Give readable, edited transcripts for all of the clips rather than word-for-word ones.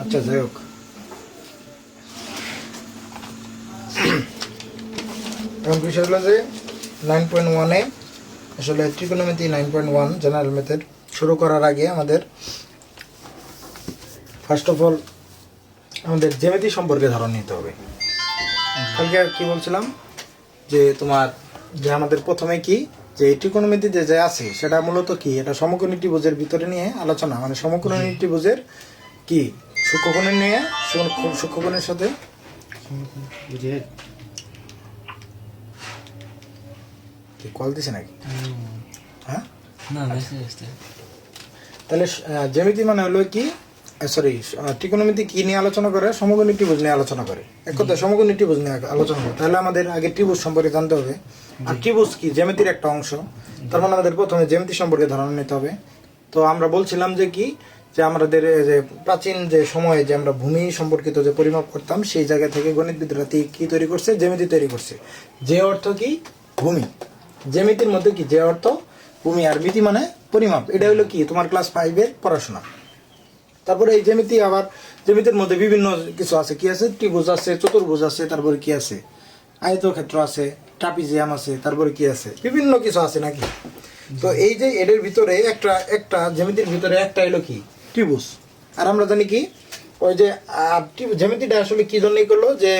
আচ্ছা যাই হোক, এখন বিষয় হলো যে 9.1-এ আসলে ত্রিকোণমিতি 9.1 জেনারেল মেথড শুরু করার আগে আমাদের ফার্স্ট অফ অল আমাদের জ্যামিতি সম্পর্কে ধারণা নিতে হবে। কালকে কি বলছিলাম যে তোমার যে আমাদের প্রথমে কি যে ত্রিকোণমিতি যে আছে সেটা মূলত কি, এটা সমকোণী ত্রিভুজের ভিতরে নিয়ে আলোচনা, মানে সমকোণী ত্রিভুজের কি সূক্ষ্মকোণের নিয়ে সূক্ষ্মকোণের সাথে কল দিছে নাকি? হ্যাঁ না মেসেজ আসছে। তাহলে জ্যামিতি মানে হলো কি, সরি ত্রিকোণমিতি কি নিয়ে আলোচনা করে? সমকোণী ত্রিভুজ নিয়ে আলোচনা করে। এক কথা সমকোণী ত্রিভুজ নিয়ে আলোচনা করে। তাহলে আমাদের আগে ত্রিভুজ সম্পর্কে জানতে হবে, আর ত্রিভুজ কি জ্যামিতির একটা অংশ। তার মানে আমাদের প্রথমে জ্যামিতি সম্পর্কে ধারণা নিতে হবে। তো আমরা বলছিলাম যে কি, যে আমাদের যে প্রাচীন যে সময়ে যে আমরা ভূমি সম্পর্কিত যে পরিমাপ করতাম, সেই জায়গা থেকে গণিতবিদরা কি তৈরি করছে? জ্যামিতি তৈরি করছে। যে অর্থ কি ভূমি, জ্যামিতির মধ্যে কি যে অর্থ ভূমি, আর মিতি মানে পরিমাপ। এটা হলো কি তোমার ক্লাস 5-এর পড়াশোনা। তারপরে এই জ্যামিতি, আবার জ্যামিতির মধ্যে বিভিন্ন কিছু আছে, কি আছে? ত্রিভুজ আছে, চতুর্ভুজ আছে, তারপরে কি আছে? আয়তক্ষেত্র আছে, ট্রাপিজিয়াম আছে, তারপরে কি আছে? বিভিন্ন কিছু আছে নাকি? তো এই যে এদের ভিতরে একটা জ্যামিতির ভিতরে একটা এলো কি ত্রিভুজ। আর আমরা জানি কি ওই যে জ্যামিতিটা আসলে কি জন্যই করলো, যে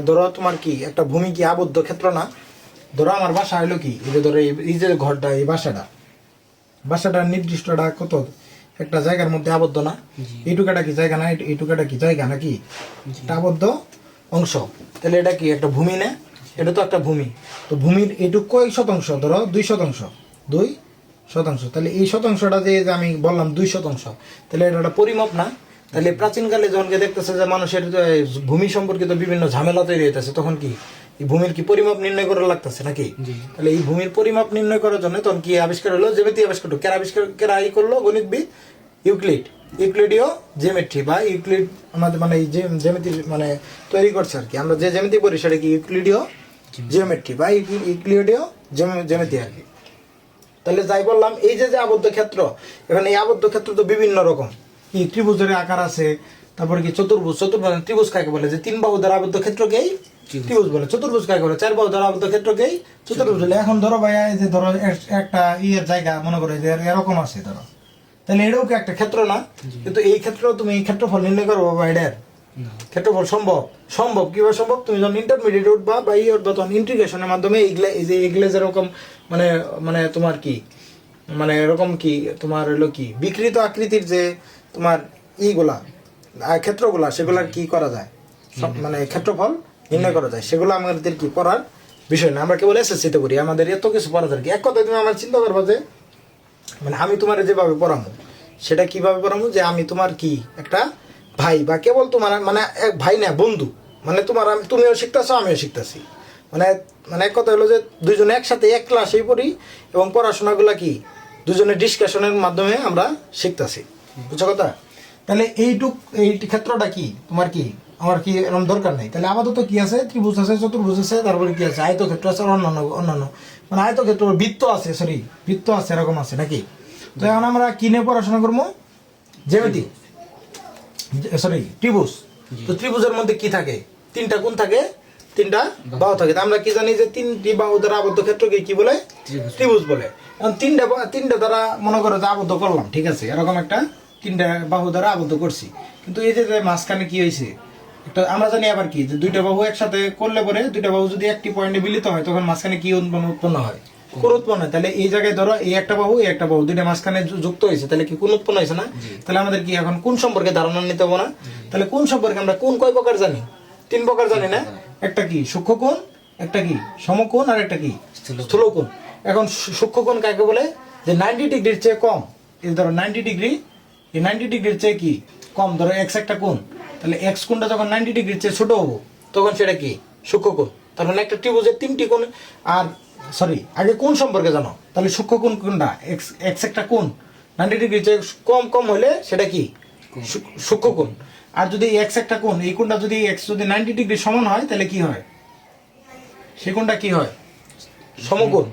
ধরো তোমার কি একটা ভূমি কি আবদ্ধ ক্ষেত্র না? ধরো আমার বাসা হলো কি, এই যে ধরো এই যে ঘরটা, এই বাসাটা নির্দিষ্টটা কত একটা জায়গার মধ্যে আবদ্ধ না? এইটুকাটা কি জায়গা না? এইটুকাটা কি জায়গা নাকি? একটা আবদ্ধ অংশ। তাহলে এটা কি একটা ভূমি না? এটা তো একটা ভূমি। তো ভূমির এইটুক কয় শতাংশ? ধরো 2 শতাংশ। 2 শতাংশ। তাহলে এই শতাংশটা যে আমি বললাম 2 শতাংশ, তাহলে এটা একটা পরিমাপ না? তাহলে প্রাচীনকালে যখন দেখতেছে যে মানুষের ভূমি সম্পর্কিত বিভিন্ন ঝামেলা তৈরি হইতেছে, তখন কি এই ভূমির কি পরিমাপ নির্ণয় করা লাগতেছে নাকি? তাহলে এই ভূমির পরিমাপ নির্ণয় করার জন্য তখন কি আবিষ্কার হলো? জ্যামিতি আবিষ্কার হলো। কেরা করলো? গণিতবিদ ইউক্লিডীয় জ্যামিতি, বা ইউক্লিড আমাদের মানে এই যে জ্যামিতি মানে তৈরি করছে আর কি। আমরা যে জ্যামিতি পড়ি সেটা কি ইউক্লিডীয় জিওমেট্রি বা ইউক্লিডীয় জ্যামিতি আর কি। তাহলে যাই বললাম, এই যে আবদ্ধ ক্ষেত্র, এখানে এই আবদ্ধ ক্ষেত্র তো বিভিন্ন রকম। কি ত্রিভুজের আকার আছে, তারপরে কি চতুর্ভুজ ত্রিভুজ কাকে বলে? যে 3 বাহু দ্বারা আবদ্ধ ক্ষেত্রকেই ত্রিভুজ বলে। চতুর্ভুজ কাকে বলে? 4 বাহু দ্বারা আবদ্ধ ক্ষেত্রকেই চতুর্ভুজ বলে। এখন ধরো ভাইয়া এই যে ধরো একটা ইয়ের জায়গা মনে করো যে এরকম আছে ধরো, তাহলে এটাও কি একটা ক্ষেত্র না? কিন্তু এই ক্ষেত্র তুমি এই ক্ষেত্রফল নির্ণয় করবো বা এটার ক্ষেত্রফল সম্ভব কিভাবে সম্ভব? তুমি যখন ইন্টারমিডিয়েট উঠবা বা উঠবা, তখন ইন্টিগ্রেশনের মাধ্যমে এইগুলা যেরকম মানে মানে তোমার কি মানে এরকম কি তোমার হলো কি বিকৃত আকৃতির যে তোমার ইগুলা ক্ষেত্রগুলা, সেগুলার কি করা যায়? মানে ক্ষেত্রফল নির্ণয় করা যায়। সেগুলো আমাদের কি পড়ার বিষয় না, আমরা কেবল এসএসসিতে পড়ি। আমাদের এত কিছু পড়া দরকার। এক কথায় তুমি আমার চিন্তা করবা যে মানে আমি তোমার যেভাবে পড়াবো, সেটা কিভাবে পড়াবো? যে আমি তোমার কি একটা ভাই, বা কেবল তোমার মানে এক ভাই না, বন্ধু। মানে তুমিও শিখতেছো, আমিও শিখতেছি। মানে মানে এক কথা হলো যে দুইজনে একসাথে এক ক্লাসেই পড়ি, এবং পড়াশোনাগুলা কি দুজনের ডিসকাশনের মাধ্যমে আমরা শিখতেছি। বুঝছো কথা? তাহলে এই ক্ষেত্রটা কি তোমার কি আমার কি এরকম দরকার নেই। তাহলে আপাতত কি আছে? ত্রিভুজ আছে, চতুর্ভুজ আছে, তারপরে কি আছে? আয়তক্ষেত্র আছে, অন্যান্য মানে আয়তক্ষেত্র, বৃত্ত আছে, এরকম আছে নাকি? তো এখন আমরা কি নিয়ে পড়াশোনা করবো? জ্যামিতি, ত্রিভুজ। তো ত্রিভুজের মধ্যে কি থাকে? 3টা কোণ থাকে, 3টা বাহু থাকে। আমরা কি জানি যে 3টি বাহু দ্বারা আবদ্ধ ক্ষেত্রকে কি বলে? ত্রিভুজ বলে। এখন 3টা দ্বারা মনে করো যে আবদ্ধ করলাম, ঠিক আছে, এরকম একটা 3টা বাহু দ্বারা আবদ্ধ করছি। কিন্তু এই যে মাঝখানে কি হয়েছে একটা, আমরা জানি আবার কি যে 2টা বাহু একসাথে করলে পরে 2টা বাহু যদি একটি পয়েন্টে মিলিত হয়, তখন মাঝখানে কি উৎপন্ন হয়? কোণ উৎপন্ন হয়। তাহলে এই জায়গায় ধরো এই একটা বাহু, এই একটা বাহু, 2টা মাঝখানে যুক্ত হয়েছে, তাহলে কি কোণ উৎপন্ন হয়েছে না? তাহলে আমাদের কি এখন কোণ সম্পর্কে ধারণা নিতে হবে না? তাহলে কোণ সম্পর্কে আমরা কোণ কয় প্রকার জানি? 3 প্রকার জানি না? একটা কি সূক্ষ্মকোণ, একটা কি সমকোণ, আর একটা কি স্থূলকোণ। এখন সূক্ষ্মকোণ কাকে বলে? যে 90 ডিগ্রির চেয়ে কম। এই ধরো 90 ডিগ্রি, এই 90 ডিগ্রির চেয়ে কি কম। ধরো এক্স একটা কোণ, তাহলে এক্স কোণটা যখন 90 ডিগ্রির চেয়ে ছোট হবো, তখন সেটা কি সূক্ষ্মকোণ। তার মানে একটা ত্রিভুজের 3টি কোণ। আর আগে কোণ সম্পর্কে জানো। তাহলে সূক্ষ্মকোণ কোনটা? এক্স একটা কোণ 90 ডিগ্রির চেয়ে কম হলে সেটা কি সূক্ষ্মকোণ। আর যদি এক্স একটা কোণ, এই কোণটা যদি এক্স যদি 90 ডিগ্রি সমান হয়, তাহলে কি হয়? সেই কোণটা কি হয়? সমকোণ।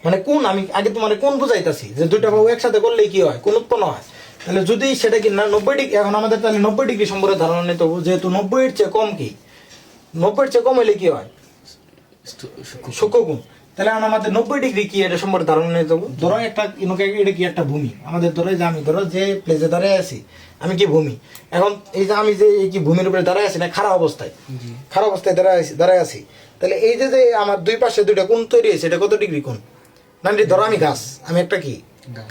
মানে কোণ আমি আগে তোমার কোণ বুঝাইতাছি যে 2টা বাহু একসাথে করলেই কি হয়? কোণ উৎপন্ন হয়। তাহলে যদি সেটা কি না 90 ডিগ্রি, এখন আমাদের তাহলে 90 ডিগ্রি সম্পর্কে ধারণা নিতে হবে, যেহেতু 90 এর চেয়ে কম কি, 90 এর চেয়ে কম হলে কি হয় সূক্ষ্মকোণ। তাহলে এখন আমাদের 90 ডিগ্রি কি এটা সম্পর্কে ধারণা নিতে হবে। ধরো একটা এটা কি একটা ভূমি, আমাদের ধরো যে আমি ধরো যে প্লেসে দাঁড়ায় আছি আমি কি ভূমি, এখন এই যে আমি যে এই কি ভূমির উপরে দাঁড়ায় আছি না খারাপ অবস্থায়, খারাপ অবস্থায় দাঁড়ায় আছি, তাহলে এই যে আমার দুই পাশে দুইটা কোণ তৈরি হয়েছে এটা কত ডিগ্রি কোণ, 90। ধরো আমি গাছ, আমি একটা কি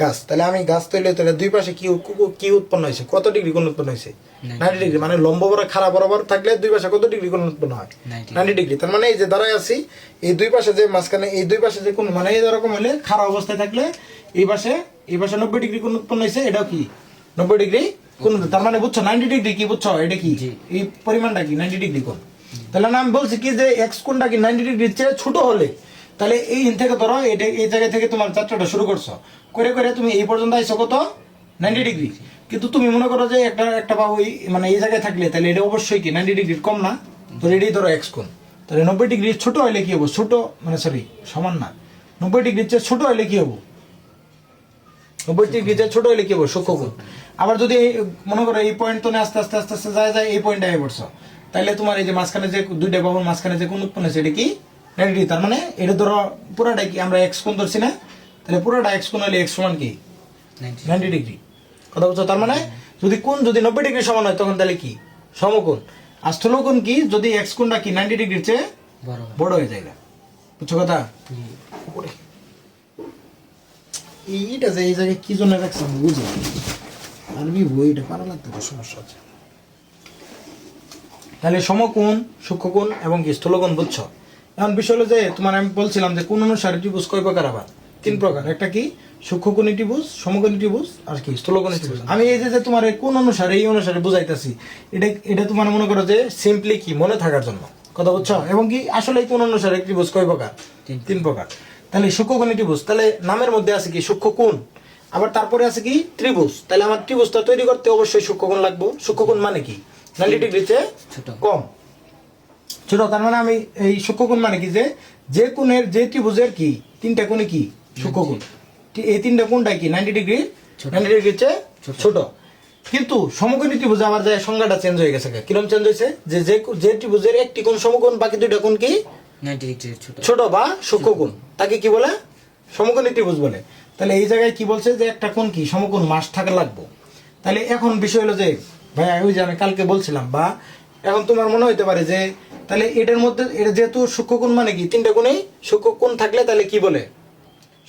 গাছ, তাহলে আমি গাছ তৈরি, তাহলে দুই পাশে কি উৎপন্ন হয়েছে, কত ডিগ্রি কোণ উৎপন্ন হয়েছে 90 ডিগ্রি, মানে লম্ব বরাবর খারাপ বরাবর থাকলে দুই পাশে কত ডিগ্রি কোণ উৎপন্ন হয় 90 ডিগ্রি। তার মানে এই যে দাঁড়ায় আছি এই দুই পাশে যে মাঝখানে এই দুই পাশে যে কোণ, মানে এরকম হলে খারাপ অবস্থায় থাকলে এই পাশে 90 ডিগ্রি কোণ উৎপন্ন হয়েছে, এটাও কি 90 ডিগ্রি কোণ। তার মানে বুঝছো 90 ডিগ্রি কি বুঝছো, এটা কি এই পরিমাণটা কি 90 ডিগ্রি কোণ। তাহলে আমি বলছি কি যে এক্স কোণটা কি 90 ডিগ্রির চেয়ে ছোট হলে, তাহলে এই থেকে ধরো এটা এই জায়গা থেকে তোমার যাত্রাটা শুরু করছো, করে করে তুমি এই পর্যন্ত আইছো কত 90 ডিগ্রি, কিন্তু তুমি মনে করো যে একটা বাহু মানে এই জায়গায় থাকলে তাহলে এটা অবশ্যই কি 90 ডিগ্রির কম না, তো এটাই ধরো এক্স কোণ। তাহলে 90 ডিগ্রির ছোট হলে কি হবো, ছোট মানে সরি সমান না, 90 ডিগ্রির চেয়ে ছোট হলে কি হবো, 90 ডিগ্রির চেয়ে ছোট হলে কি হবো সূক্ষ্মকোণ। আবার যদি মনে করো এই পয়েন্ট তো আস্তে আস্তে আস্তে আস্তে যায় এই পয়েন্টে আয় পড়ছো, তাহলে তোমার এই যে মাঝখানে যে দুইটা বাহুর মাঝখানে যে কোণ উৎপন্ন হয়েছে এটা কি 90 ডিগ্রি। তার মানে এটা ধরো পুরোটাই কি আমরা এক্স কোণ ধরছি না, তাহলে পুরোটা এক্স কোণ হলে এক্স সমান কি 90 ডিগ্রি, কথা বুঝছো। তার মানে যদি কোণ যদি 90 ডিগ্রি সমান হয় তখন তাহলে কি সমকোণ। আর স্থূলকোণ কি, যদি এক্স কোণটা কি 90 ডিগ্রির চেয়ে বড় হয়ে যায়, বুঝছো কথা। এইটা যে এই জায়গায় কি জন্য রাখছে আমি বুঝি আরবি বইটা পারা লাগতে সমস্যা আছে। তাহলে সমকোণ, সূক্ষ্মকোণ এবং কি স্থূলকোণ বুঝছো। এখন বিষয় হলো যে তোমার আমি বলছিলাম যে কোণ অনুসারে ত্রিভুজ কয় প্রকার, আবার 3 প্রকার, একটা কি সূক্ষ্মকোণী ত্রিভুজ, সমকোণী ত্রিভুজ আর কি স্থূলকোণী ত্রিভুজ। আমি এই যে তোমার কোণ অনুসারে এই অনুসারে বুঝাইতেছি, এটা তোমার মনে করো যে সিম্পলি কি মনে থাকার জন্য, কথা বুঝছো। এবং কি আসলে কোণ অনুসারে ত্রিভুজ কয় প্রকার, 3 প্রকার। তাহলে সূক্ষ্মকোণী ত্রিভুজ, তাহলে নামের মধ্যে আছে কি সূক্ষ্মকোণ, আবার তারপরে আছে কি ত্রিভুজ। তাহলে আমার ত্রিভুজটা তৈরি করতে অবশ্যই সূক্ষ্মকোণ লাগবে। সূক্ষ্মকোণ মানে কি 90 ডিগ্রির চেয়ে কম, ছোট। তার মানে আমি এই সূক্ষ্মকোণ মানে কি যে কোণের যে ত্রিভুজের কি 3টা কোণে কি সূক্ষ্মকোণ, এই 3টা কোণটাই কি 90 ডিগ্রির চেয়ে ছোট। কিন্তু সমকোণী ত্রিভুজ আবার যায় সংজ্ঞাটা চেঞ্জ হয়ে গেছে। কিরকম চেঞ্জ হয়েছে, যে ত্রিভুজের একটি কোণ সমকোণ বাকি 2টা কোণ কি 90 ডিগ্রি ছোট বা সূক্ষ্মকোণ, তাকে কি বলে সমকোণী ত্রিভুজ বলে। তাহলে এই জায়গায় কি বলছে যে একটা কোণ কি সমকোণ মাস থাকা লাগবে। তাহলে এখন বিষয় হলো যে ভাইয়া ওই যে আমি কালকে বলছিলাম, বা এখন তোমার মনে হইতে পারে যে তাহলে এটার মধ্যে এটা যেহেতু সূক্ষ্মকোণ মানে কি 3টা কোণেই সূক্ষ্মকোণ থাকলে তাহলে কি বলে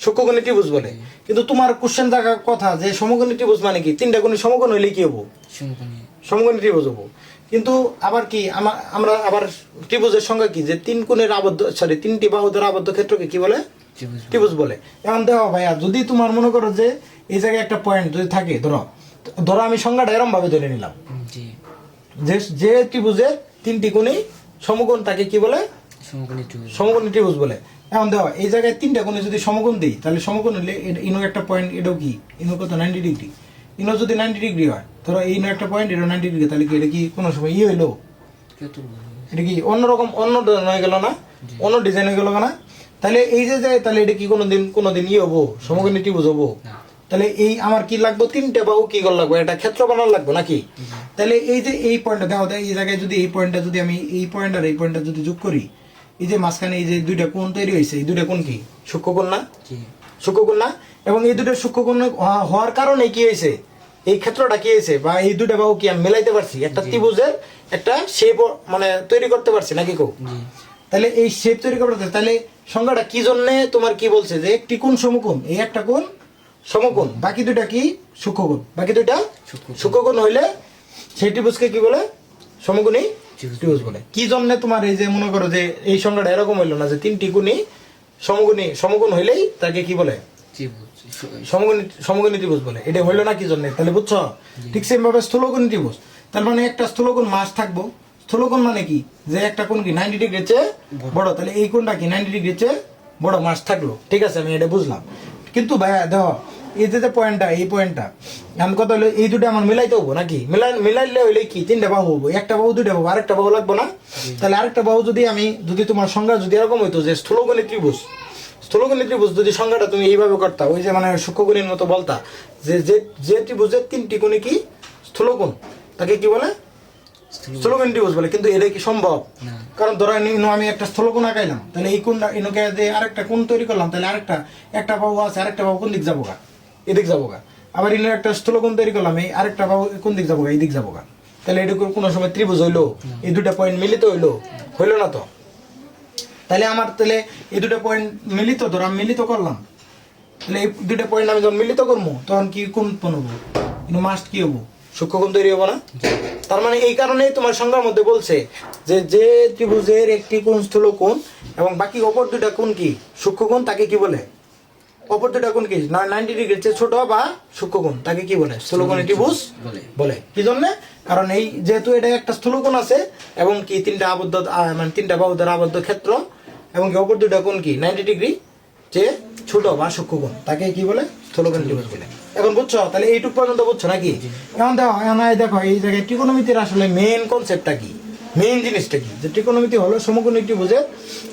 সূক্ষ্মকোণী ত্রিভুজ বলে। কিন্তু তোমার কোশ্চেন থাকার কথা যে সমকোণী ত্রিভুজ মানে কি 3টা কোণে সমকোণ হইলে কি হবো, সমকোণী ত্রিভুজ হবো। কিন্তু আবার কি আমরা আবার ত্রিভুজের সংজ্ঞা কি যে 3 কোণের আবদ্ধ 3টি বাহু দ্বারা আবদ্ধ ক্ষেত্রকে কি বলে ত্রিভুজ বলে। এখন দেখো ভাইয়া যদি তোমার মনে করো যে এই জায়গায় একটা পয়েন্ট যদি থাকে, ধরো আমি সংজ্ঞাটা এরকম ভাবে ধরে নিলাম যে ত্রিভুজের 3টি কোণেই সমকোণ তাকে কি বলে সমকোণী ত্রিভুজ বলে। এখন দেখো এই জায়গায় 3টা কোণে যদি সমকোণ দিই তাহলে সমকোণ হলে ইনো একটা পয়েন্ট, এটাও কি ইনো কত 90 ডিগ্রি, ইনো যদি 90 ডিগ্রি হয়, ধরো ইনো একটা পয়েন্ট এটা 90 ডিগ্রি, তাহলে কি এটা কি কোনো সময় হইলো, এটা কি অন্যরকম অন্য হয়ে গেল না, অন্য ডিজাইন হয়ে গেল না। তাহলে এই যে তাহলে এটা কি কোনোদিন হবো সমকোণী ত্রিভুজ হবো। তাহলে এই আমার কি লাগবে 3টে বাহু কি করা লাগবে, একটা ক্ষেত্র বানানো লাগবে নাকি। তাহলে এই যে এই পয়েন্টটা দেখো, এই জায়গায় যদি এই পয়েন্টটা যদি আমি এই পয়েন্ট আর এই পয়েন্টটা যদি যোগ করি, এই যে মাঝখানে এই যে 2টা কোণ তৈরি হয়েছে, এই 2টা কোণ কি সূক্ষ্মকোণ না, সূক্ষ্মকোণ না। এবং এই 2টা সূক্ষ্মকোণ হওয়ার কারণে কি হয়েছে, এই ক্ষেত্রটা কি হয়েছে, বা এই 2টা বাহু কি আমি মেলাইতে পারছি, একটা ত্রিভুজের একটা শেপ মানে তৈরি করতে পারছি নাকি কো। তাহলে এই শেপ তৈরি করতে, তাহলে সংজ্ঞাটা কি জন্য তোমার কি বলছে যে একটি কোণ সমকোণ, এই একটা কোণ সমকোণ, বাকি 2টা কি সূক্ষ্মকোণ, বাকি 2টা সূক্ষ্মকোণ হইলে সেই ত্রিভুজকে কি বলে সমকোণী ত্রিভুজ বলে। কি জন্য তোমার এই যে মনে করো যে এই সংজ্ঞাটা এরকম হইলো না যে 3টি কোণই সমকোণ হইলেই তাকে কি বলে সমকোণী ত্রিভুজ বলে, এটা হইলো না কি জন্য। তাহলে বুঝছো, ঠিক সেম ভাবে স্থূলকোণী ত্রিভুজ, তার মানে একটা স্থূলকোণ মাস থাকবো। স্থূলকোণ মানে কি যে একটা কোণ কি 90 ডিগ্রির চেয়ে বড়, তাহলে এই কোণটা কি 90 ডিগ্রির চেয়ে বড় মাস থাকলো, ঠিক আছে আমি এটা বুঝলাম। কিন্তু ভাইয়া দেখো এই যে পয়েন্টটা, এই পয়েন্টটা আমি কথা হলো এই 2টা আমার মিলাইতে হবো নাকি, মিলাইলে হইলে কি 3টা বাহু হবো, একটা বাহু 2টা বাহু, আরেকটা বাহু লাগবো না। তাহলে আরেকটা বাহু যদি তোমার সংজ্ঞা যদি এরকম হইতো যে স্থূলকোণী স্থূলকোণী ত্রিভুজ যদি সংজ্ঞাটা তুমি এইভাবে করতা, ওই যে মানে সূক্ষ্মকোণীর মতো বলতা যে যে যে ত্রিভুজের তিনটি কোণে কি স্থূলকোণ, তাকে কি বলে? স্থূলকোণী ত্রিভুজ বলে। কিন্তু এটা কি সম্ভব? কারণ ধরো আমি একটা স্থূলকোণ আঁকাইলাম, তাহলে এই কোণটা এনকে যে আরেকটা কোণ তৈরি করলাম, তাহলে একটা বাহু আছে, আরেকটা বাহু কোন দিক যাবো গা? এদিক যাবো গা। আবার ইনো একটা স্থূলকোণ তৈরি করলাম, এই আরেকটা বাহু কোন দিক যাবো গা? এই দিক যাবো গা। তাহলে এটুকু কোনো সময় ত্রিভুজ হইলো? এই দুটা পয়েন্ট মিলিত হইলো না তো। তাহলে এই দুটো পয়েন্ট মিলিত, ধর আমি মিলিত করলাম, তাহলে এই দুটো পয়েন্ট আমি যখন মিলিত করবো তখন কি কোণ উৎপন্ন হবো? কিন্তু মাস্ট কি হবো? সূক্ষ্মকোণ তৈরি হবো না? তার মানে এই কারণেই তোমার সংজ্ঞার মধ্যে বলছে যে যে ত্রিভুজের একটি কোণ স্থূলকোণ এবং বাকি অপর দুটা কোণ কি সূক্ষ্মকোণ, তাকে কি বলে? অপর দুটা কোণ কি 90 ডিগ্রির চেয়ে ছোট বা সূক্ষ্মকোণ, তাকে কি বলে? স্থূলকোণী ত্রিভুজ বলে। কি জন্য? কারণ এই যেহেতু এটা একটা স্থূলকোণ আছে এবং কি তিনটা আবদ্ধ মানে তিনটা বাহু দ্বারা আবদ্ধ ক্ষেত্র এবং কি অপর দুটা কোণ কি 90 ডিগ্রি যে ছোট বা সূক্ষ্মকোণ, তাকে কি বলে? স্থূলকোণী ত্রিভুজ বলে। এখন বুঝছো? তাহলে এইটুকু পর্যন্ত বুঝছো নাকি? এখন দেখো এই জায়গায় ত্রিকোণমিতির আসলে মেইন কনসেপ্টটা কি, মেইন জিনিসটা কি? যে ত্রিকোণমিতি হলো সমকোণী ত্রিভুজের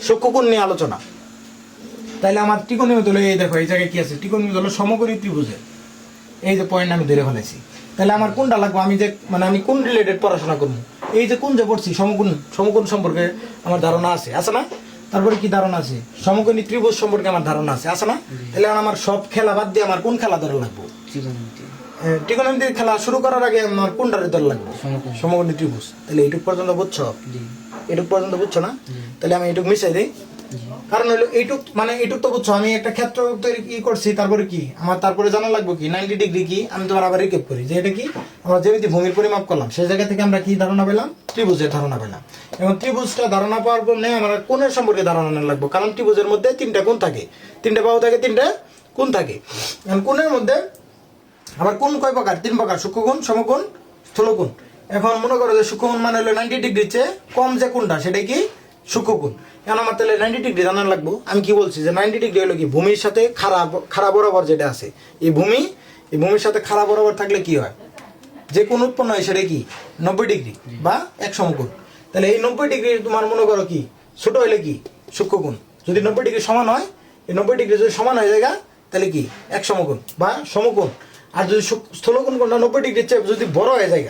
সূক্ষ্মকোণ নিয়ে আলোচনা। তাহলে আমার ত্রিকোণমিতি হলো এই দেখো এই জায়গায় কি আছে? ত্রিকোণমিতি হলো সমকোণী ত্রিভুজের এই যে পয়েন্ট আমি ধরে ফেলেছি। তাহলে আমার কোনটা লাগবে? আমি যে মানে আমি কোন রিলেটেড পড়াশোনা করবো? এই যে কোন যে পড়ছি সমকোণ সম্পর্কে আমার ধারণা আছে না? তারপরে কি ধারণা আছে? সমকোণী ত্রিভুজ সম্পর্কে আমার ধারণা আছে না? তাহলে আমার সব খেলা বাদ দিয়ে আমার কোন খেলা ধরা লাগবে? ত্রিকোণমিতির খেলা শুরু করার আগে আমার কোনটারে ধরা লাগবে? সমকোণী ত্রিভুজ। তাহলে এইটুক পর্যন্ত বুঝছো? এইটুক পর্যন্ত বুঝছো না? তাহলে আমি এইটুক মিশাই দিই। কারণ হলো এইটুক তো বুঝছো, আমি একটা ক্ষেত্র তৈরি কি করছি, তারপরে কি আমার তারপরে জানা লাগবে কি 90 ডিগ্রি কি, আমি তোমার আবার রিকেপ করি যে এটা কি আমরা যেমিতি ভূমির পরিমাপ করলাম, সেই জায়গা থেকে আমরা কি ধারণা পেলাম? ত্রিভুজের ধারণা পেলাম। এবং ত্রিভুজটা ধারণা পাওয়ার পর আমার কোণের সম্পর্কে ধারণা নেওয়া লাগবে, কারণ ত্রিভুজের মধ্যে তিনটা কোণ থাকে, তিনটা বাহু থাকে, তিনটা কোণ থাকে। এখন কোণের মধ্যে আবার কোণ কয় প্রকার? 3 প্রকার: সূক্ষ্মকোণ, সমকোণ, স্থূলকোণ। এখন মনে করো যে সূক্ষ্মকোণ মানে হলো 90 ডিগ্রির চেয়ে কম যে কোণটা সেটাই কি সূক্ষ্মকোণ। এখন আমার তাহলে 90 ডিগ্রি জানার লাগবো। আমি কি বলছি যে 90 ডিগ্রি হলো কি ভূমির সাথে খাড়া বরাবর যেটা আছে, এই ভূমির সাথে খাড়া বরাবর থাকলে কি হয়? যে কোণ উৎপন্ন হয় সেটা কি 90 ডিগ্রি বা এক সমকোণ। তাহলে এই 90 ডিগ্রি তোমার মনে করো কি ছোট হইলে কি সূক্ষ্মকোণ। যদি 90 ডিগ্রি সমান হয়, এই 90 ডিগ্রি যদি সমান হয়ে যায় তাহলে কি এক সমকোণ বা সমকোণ। আর যদি স্থূলকোণ কোণটা 90 ডিগ্রির চেয়ে যদি বড় হয়ে যায়,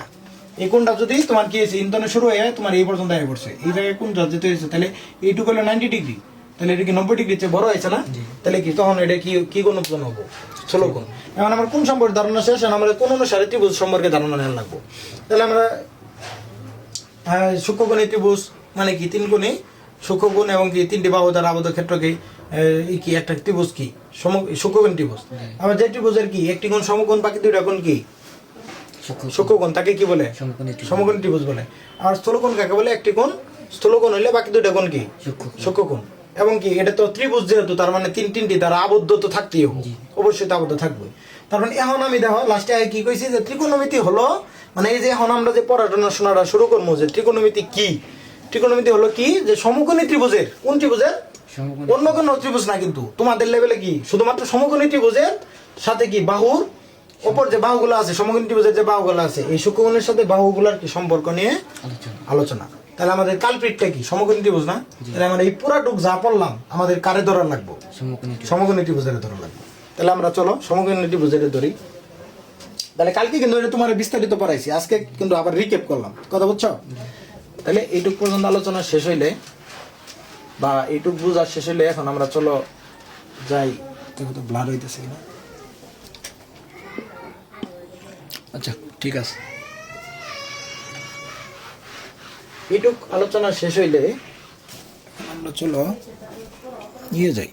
এই কোণটা যদি তোমার কি হয়েছে ইন্ধনে শুরু হয়ে যায় তোমার এই পর্যন্ত আয় পড়ছে, এই জায়গায় কোণটা যেতে হয়েছে, তাহলে এইটুকু হলো 90 ডিগ্রি, তাহলে এটা কি 90 ডিগ্রির চেয়ে বড় হয়েছে না? তাহলে কি তখন এটা কি কোণ উৎপন্ন হবো? স্থূলকোণ। এখন আমার কোণ সম্পর্কে ধারণা শেষ, আমরা কোণ অনুসারে ত্রিভুজ সম্পর্কে ধারণা নেওয়া লাগবো। তাহলে আমরা সূক্ষ্মকোণী ত্রিভুজ মানে কি 3 কোণে সূক্ষ্মকোণ এবং কি 3টি বাহু দ্বারা আবদ্ধ ক্ষেত্রকে কি একটা ত্রিভুজ কি সূক্ষ্মকোণ ত্রিভুজ। আবার যে ত্রিভুজের কি একটি কোণ সমকোণ, বাকি দুইটা কোণ কি সূক্ষ্মকোণ, তাকে কি বলে? সমকোণী ত্রিভুজ বলে। আর স্থূলকোণ কাকে বলে? একটি কোণ স্থূলকোণ হইলে বাকি দুইটা কোণ কি সূক্ষ্মকোণ। এবং কি এটা তো ত্রিভুজ যেহেতু, তার মানে তিনটি দ্বারা আবদ্ধ তো থাকতেই হবে, অবশ্যই তো আবদ্ধ থাকবে। তার মানে এখন আমি দেখো লাস্টে আগে কি কইছি যে ত্রিকোণমিতি হলো মানে এই যে এখন আমরা যে পড়াশোনাটা শুরু করবো যে ত্রিকোণমিতি কি। ত্রিকোণমিতি হলো কি যে সমকোণী ত্রিভুজের, কোন ত্রিভুজের? অন্য কোন ত্রিভুজ না, কিন্তু তোমাদের লেভেলে কি শুধুমাত্র সমকোণী ত্রিভুজের সাথে কি বাহুর ওপর যে বাহুগুলো আছে, সমকোণী ত্রিভুজের যে বাহুগুলো আছে, এই সূক্ষ্মকোণের সাথে বাহুগুলোর কি সম্পর্ক নিয়ে আলোচনা। তাহলে আমাদের কালপ্রিটটা কি সমকোণী ত্রিভুজ না? তাহলে আমরা এই পুরাটুক যা পড়লাম আমাদের কারে ধরার লাগবো? সমকোণী ত্রিভুজের ধরা লাগবে। তাহলে আমরা চলো সমকোণী ত্রিভুজের ধরি। তাহলে কালকে কিন্তু এটা তোমার বিস্তারিত পড়াইছি, আজকে কিন্তু আবার রিকেপ করলাম, কথা বুঝছো? তাহলে এইটুক পর্যন্ত আলোচনা শেষ হইলে বা এইটুক বুঝা শেষ হইলে এখন আমরা চলো যাই। দেখো তো ব্লাড হইতেছে না? আচ্ছা ঠিক আছে, এইটুক আলোচনা শেষ হইলে আমরা চলো নিয়ে যাই।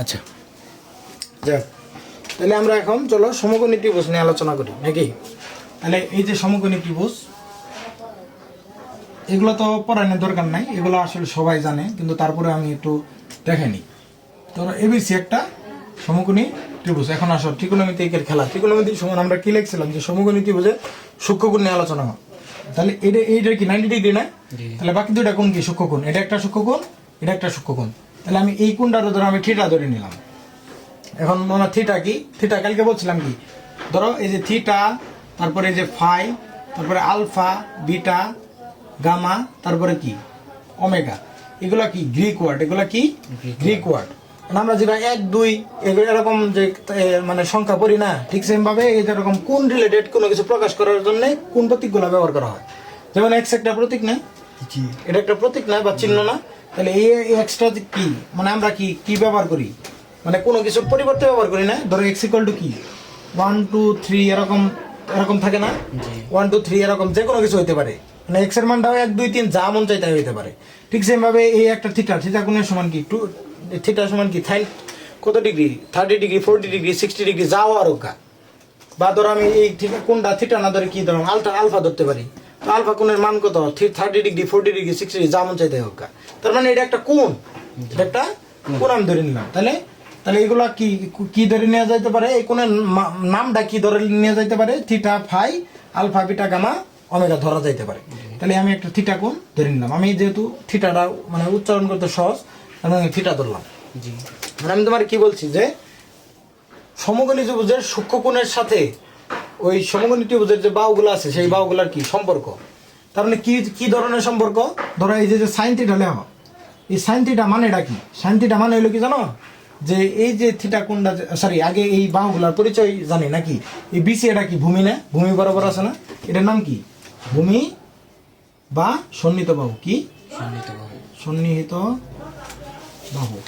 আচ্ছা যাক, তাহলে আমরা এখন চলো সমকোণী ত্রিভুজ নিয়ে আলোচনা করি নাকি? তাহলে এই যে সমকোণী ত্রিভুজ, এগুলো তো পড়ানোর দরকার নাই, এগুলো আসলে সবাই জানে, কিন্তু তারপরে আমি একটু দেখেনি। ধরো এবিসি একটা সমকোণী ত্রিভুজ। এখন আসো ত্রিকোণমিতিকের খেলা। ত্রিকোণমিতি সমান আমরা কি লিখছিলাম যে সমকোণী ত্রিভুজের সূক্ষ্মকোণ নিয়ে আলোচনা হয়। তাহলে এইটা কি 90 ডিগ্রি না? তাহলে বাকি দুইটা কোণ কি সূক্ষ্মকোণ? এটা একটা সূক্ষ্মকোণ, এটা একটা সূক্ষ্মকোণ। তাহলে আমি এই কোণটার ধরো আমি থিটা ধরে নিলাম। এখন মনে থিটা কি? থিটা কালকে বলছিলাম কি, ধরো এই যে থিটা, তারপরে এই যে ফাই, তারপরে আলফা, বিটা, গামা, তারপরে কি ওমেগা, এগুলা কি গ্রিক ওয়ার্ড। এগুলা কি গ্রিক ওয়ার্ড। আমরা যেটা 1 2 এরকম যে মানে সংখ্যা পড়ি না, ঠিক সেম ভাবে এরকম কোন রিলেটেড কোনো কিছু প্রকাশ করার জন্য কোন প্রতীকগুলো ব্যবহার করা হয়। যেমন এক্স একটা প্রতীক না, এটা একটা প্রতীক না বা চিহ্ন না। তাহলে এই এক্সট্রা কি মানে আমরা কি কি ব্যবহার করি, মানে কোনো কিছুর পরিবর্তে ব্যবহার করি না। ধরো এক্স ইকুয়াল টু কি 1 2 3 এরকম এরকম থাকে না, 1 2 3 এরকম যে কোনো কিছু হইতে পারে। মানে এক্স এর মানটাও 1 2 3 যা মন চাই তাই হইতে পারে। ঠিক সেম ভাবে এই একটা থিটা, থিটা কোণের সমান কি থিটা সমান কি সাইন কত ডিগ্রি, 30 ডিগ্রি, 40 ডিগ্রি, 60 ডিগ্রি যাও আর হোক। বা ধরো আমি এই থিটা কোনটা থিটা না ধরে কি ধরো আলফা ধরতে পারি। তো আলফা কোণের মান কত 30 ডিগ্রি, 40 ডিগ্রি, 60 ডিগ্রি যা মন চাই তাই হোক। তার মানে এটা একটা কোণ, এটা একটা কোণ আমি ধরে নিলাম। তাহলে এগুলা কি কি ধরে নেওয়া যাইতে পারে, এই কোণের নামটা কি ধরে নেওয়া যাইতে পারে, theta phi alpha beta gamma omega ধরা যাইতে পারে। তাহলে আমি একটা থিটা কোণ ধরে নিলাম। আমি যেহেতু থিটাটা মানে উচ্চারণ করতে সহজ, আমি থিটা ধরলাম। মানে আমি তোমার কি বলছি যে সমকোণী ত্রিভুজের সূক্ষ্মকোণের সাথে ওই সমকোণী ত্রিভুজের যে বাহুগুলো আছে সেই বাহুগুলোর কি সম্পর্ক। তার মানে কি কি ধরনের সম্পর্ক। ধরো এই যে সাইন থিটা লেখা, এই সাইন থিটা মানেটা কি? সাইন থিটা মানে হলো কি জানো, যে এই যে থিটা কোণটা, সরি আগে এই বাহুগুলার পরিচয় জানি নাকি। এই বিসি এটা কি ভূমি না, ভূমি বরাবর আছে না, এটার নাম কি ভূমি বা সন্নিহিত বাহু। কি সন্নিহিত বাহু।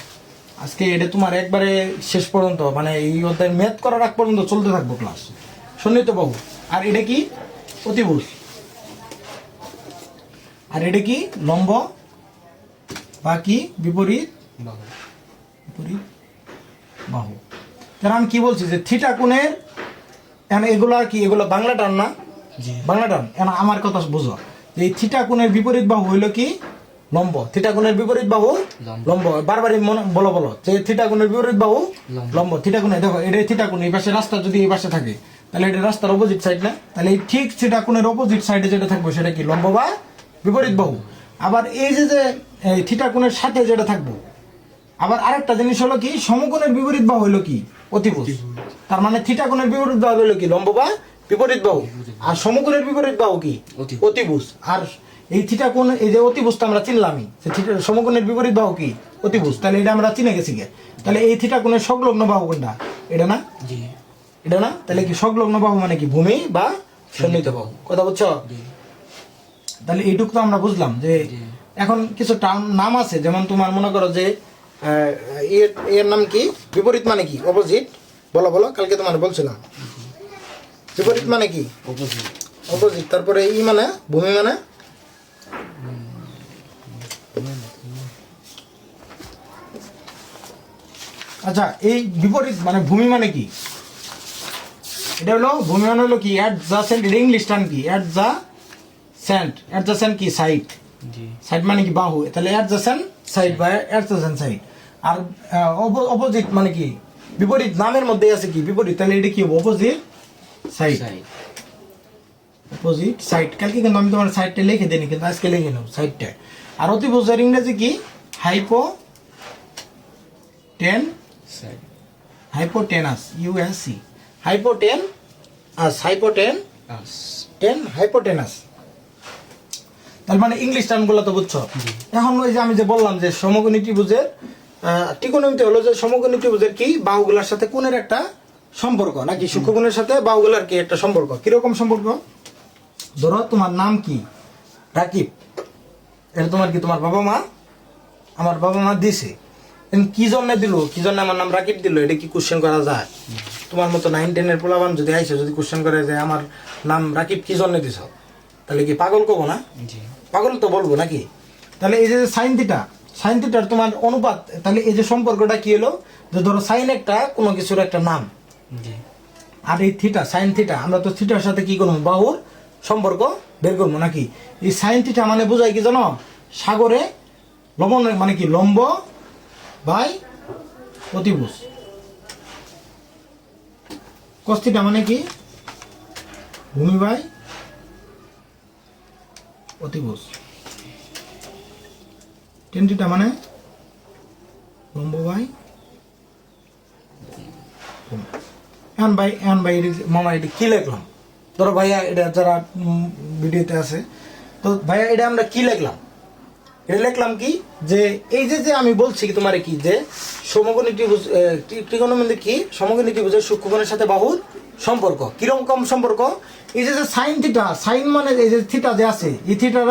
আজকে এটা তোমার একবারে শেষ পর্যন্ত মানে এই অধ্যায় ম্যাথ করার আগ পর্যন্ত চলতে থাকবো ক্লাস। সন্নিহিত বাহু। আর এটা কি অতিভুজ। আর এটা কি লম্ব বা কি বিপরীত বাহু। তাহলে আমি কি বলছি যে থিটা কোণের এগুলা কি, এগুলো বাংলা টান না, বাংলা টান। আমার কথা বুঝো, এই থিটা কোণের বিপরীত বাহু হইলো কি লম্ব। থিটা কোণের বিপরীত বাহু লম্ব। বারবারই বলো যে থিটা কোণের বিপরীত বাহু লম্ব। থিটা কোণে দেখো এটা থিটা কোণ, এই পাশে রাস্তা যদি এই পাশে থাকে তাহলে এটা রাস্তার অপোজিট সাইড না। তাহলে এই ঠিক থিটা কোণের অপোজিট সাইডে যেটা থাকবে সেটা কি লম্ব বা বিপরীত বাহু। আবার এই যে থিটা কোণের সাথে যেটা থাকবো, আবার আরেকটা জিনিস হলো কি সমকোণের বিপরীত বাহু হলো কি অতিভুজ। তার মানে থিটা কোণের বিপরীত বাহু হলো কি লম্ব বা বিপরীত বাহু, আর সমকোণের বিপরীত বাহু কি অতিভুজ। আর এই থিটা কোণ, এই যে অতিভুজটা আমরা চিনলামই, সমকোণের বিপরীত বাহু কি অতিভুজ। তাহলে এটা আমরা চিনে গেছি। তাহলে এই থিটা কোণের সংলগ্ন বাহু কোনটা, এটা না, এটা না। তাহলে কি সংলগ্ন বাহু মানে কি ভূমি বা সন্নিহিত বাহু। কথা বুঝছো? তাহলে এইটুকু তো আমরা বুঝলাম। যে এখন কিছু নাম আছে, যেমন তোমার মনে করো যে এর নাম কি বিপরীত মানে কি অপোজিট। বলো কালকে তোমার বলছিলাম বিপরীত মানে কি অপোজিট। তারপরে ই মানে ভূমি মানে আচ্ছা এই বিপরীত মানে ভূমি মানে কি, এটা হলো ভূমি মানে হলো কি অ্যাডজাসেন্ট। ইংলিশ টার্ম কি অ্যাডজাসেন্ট। অ্যাডজাসেন্ট কি সাইড, সাইড মানে কি বাহু। তাহলে অ্যাডজাসেন্ট সাইড বা অ্যাডজাসেন্ট সাইড। আর অপোজিট মানে কি বিপরীত, নামের মধ্যে আছে কি বিপরীত। তাহলে এটা কি অপোজিট সাইড, অপোজিট সাইড। কালকে কিন্তু আমি তোমার সাইডটা লিখে দিইনি, কিন্তু আজকে লিখে নাও সাইডটা। আর অতিভুজের ইংরেজি কি হাইপোটেনাস, ইউএসসি হাইপোটেনাস। তার মানে ইংলিশ টার্মগুলো তো বুঝছো। এখন ওই যে আমি যে বললাম যে সমকোণী ত্রিভুজের ত্রিকোণমিতি হলো যে সমকোণী ত্রিভুজের কি বাহুগুলোর সাথে কোণের একটা সম্পর্ক, নাকি সূক্ষ্মকোণের সাথে বাহুগুলোর কি একটা সম্পর্ক। কিরকম সম্পর্ক? ধরো তোমার নাম কি রাকিব, এটা তোমার কি তোমার বাবা মা, আমার বাবা মা দিছে, কি জন্য দিল, কি জন্য আমার নাম রাকিব দিল, এটা কি কোশ্চেন করা যায়? তোমার মতো 9 10 এর পোলাবান যদি আইসে যদি কোশ্চেন করে যে আমার নাম রাকিব কি জন্য দিছ, তাহলে কি পাগল কব না? পাগল তো বলবো নাকি? তাহলে এই যে সাইন থিটার তোমার অনুপাত, তাহলে এই যে সম্পর্কটা কি হলো, যে ধরো সাইন একটা কোনো কিছুর একটা নাম, আর এই থিটা সাইন থিটা, আমরা তো থিটার সাথে কি করবো বাহুর সম্পর্ক বের করবো নাকি। এই সাইন থিটা মানে বোঝায় কি জানো, সাগরে লবণ মানে কি লম্ব বাই অতিভুজ। cos theta মানে কি ভূমি বাই অতিভুজ, tan theta মানে লম্ব বাই ভূমি। এখন ভাই মামা এটা কি লিখলাম, ধরো ভাইয়া এটা যারা ভিডিওতে আছে, তো ভাইয়া এটা আমরা কি লিখলাম, এটা লিখলাম কি যে এই যে আমি বলছি কি তোমার কি যে সমকোণী ত্রিভুজ ত্রিকোণমিতি কি সমকোণী ত্রিভুজের সূক্ষ্মকোণের সাথে বাহুর সম্পর্ক কিরকম সম্পর্ক, এই যে সাইন থিটা, সাইন মানে এই যে থিটা যে আছে এই থিটার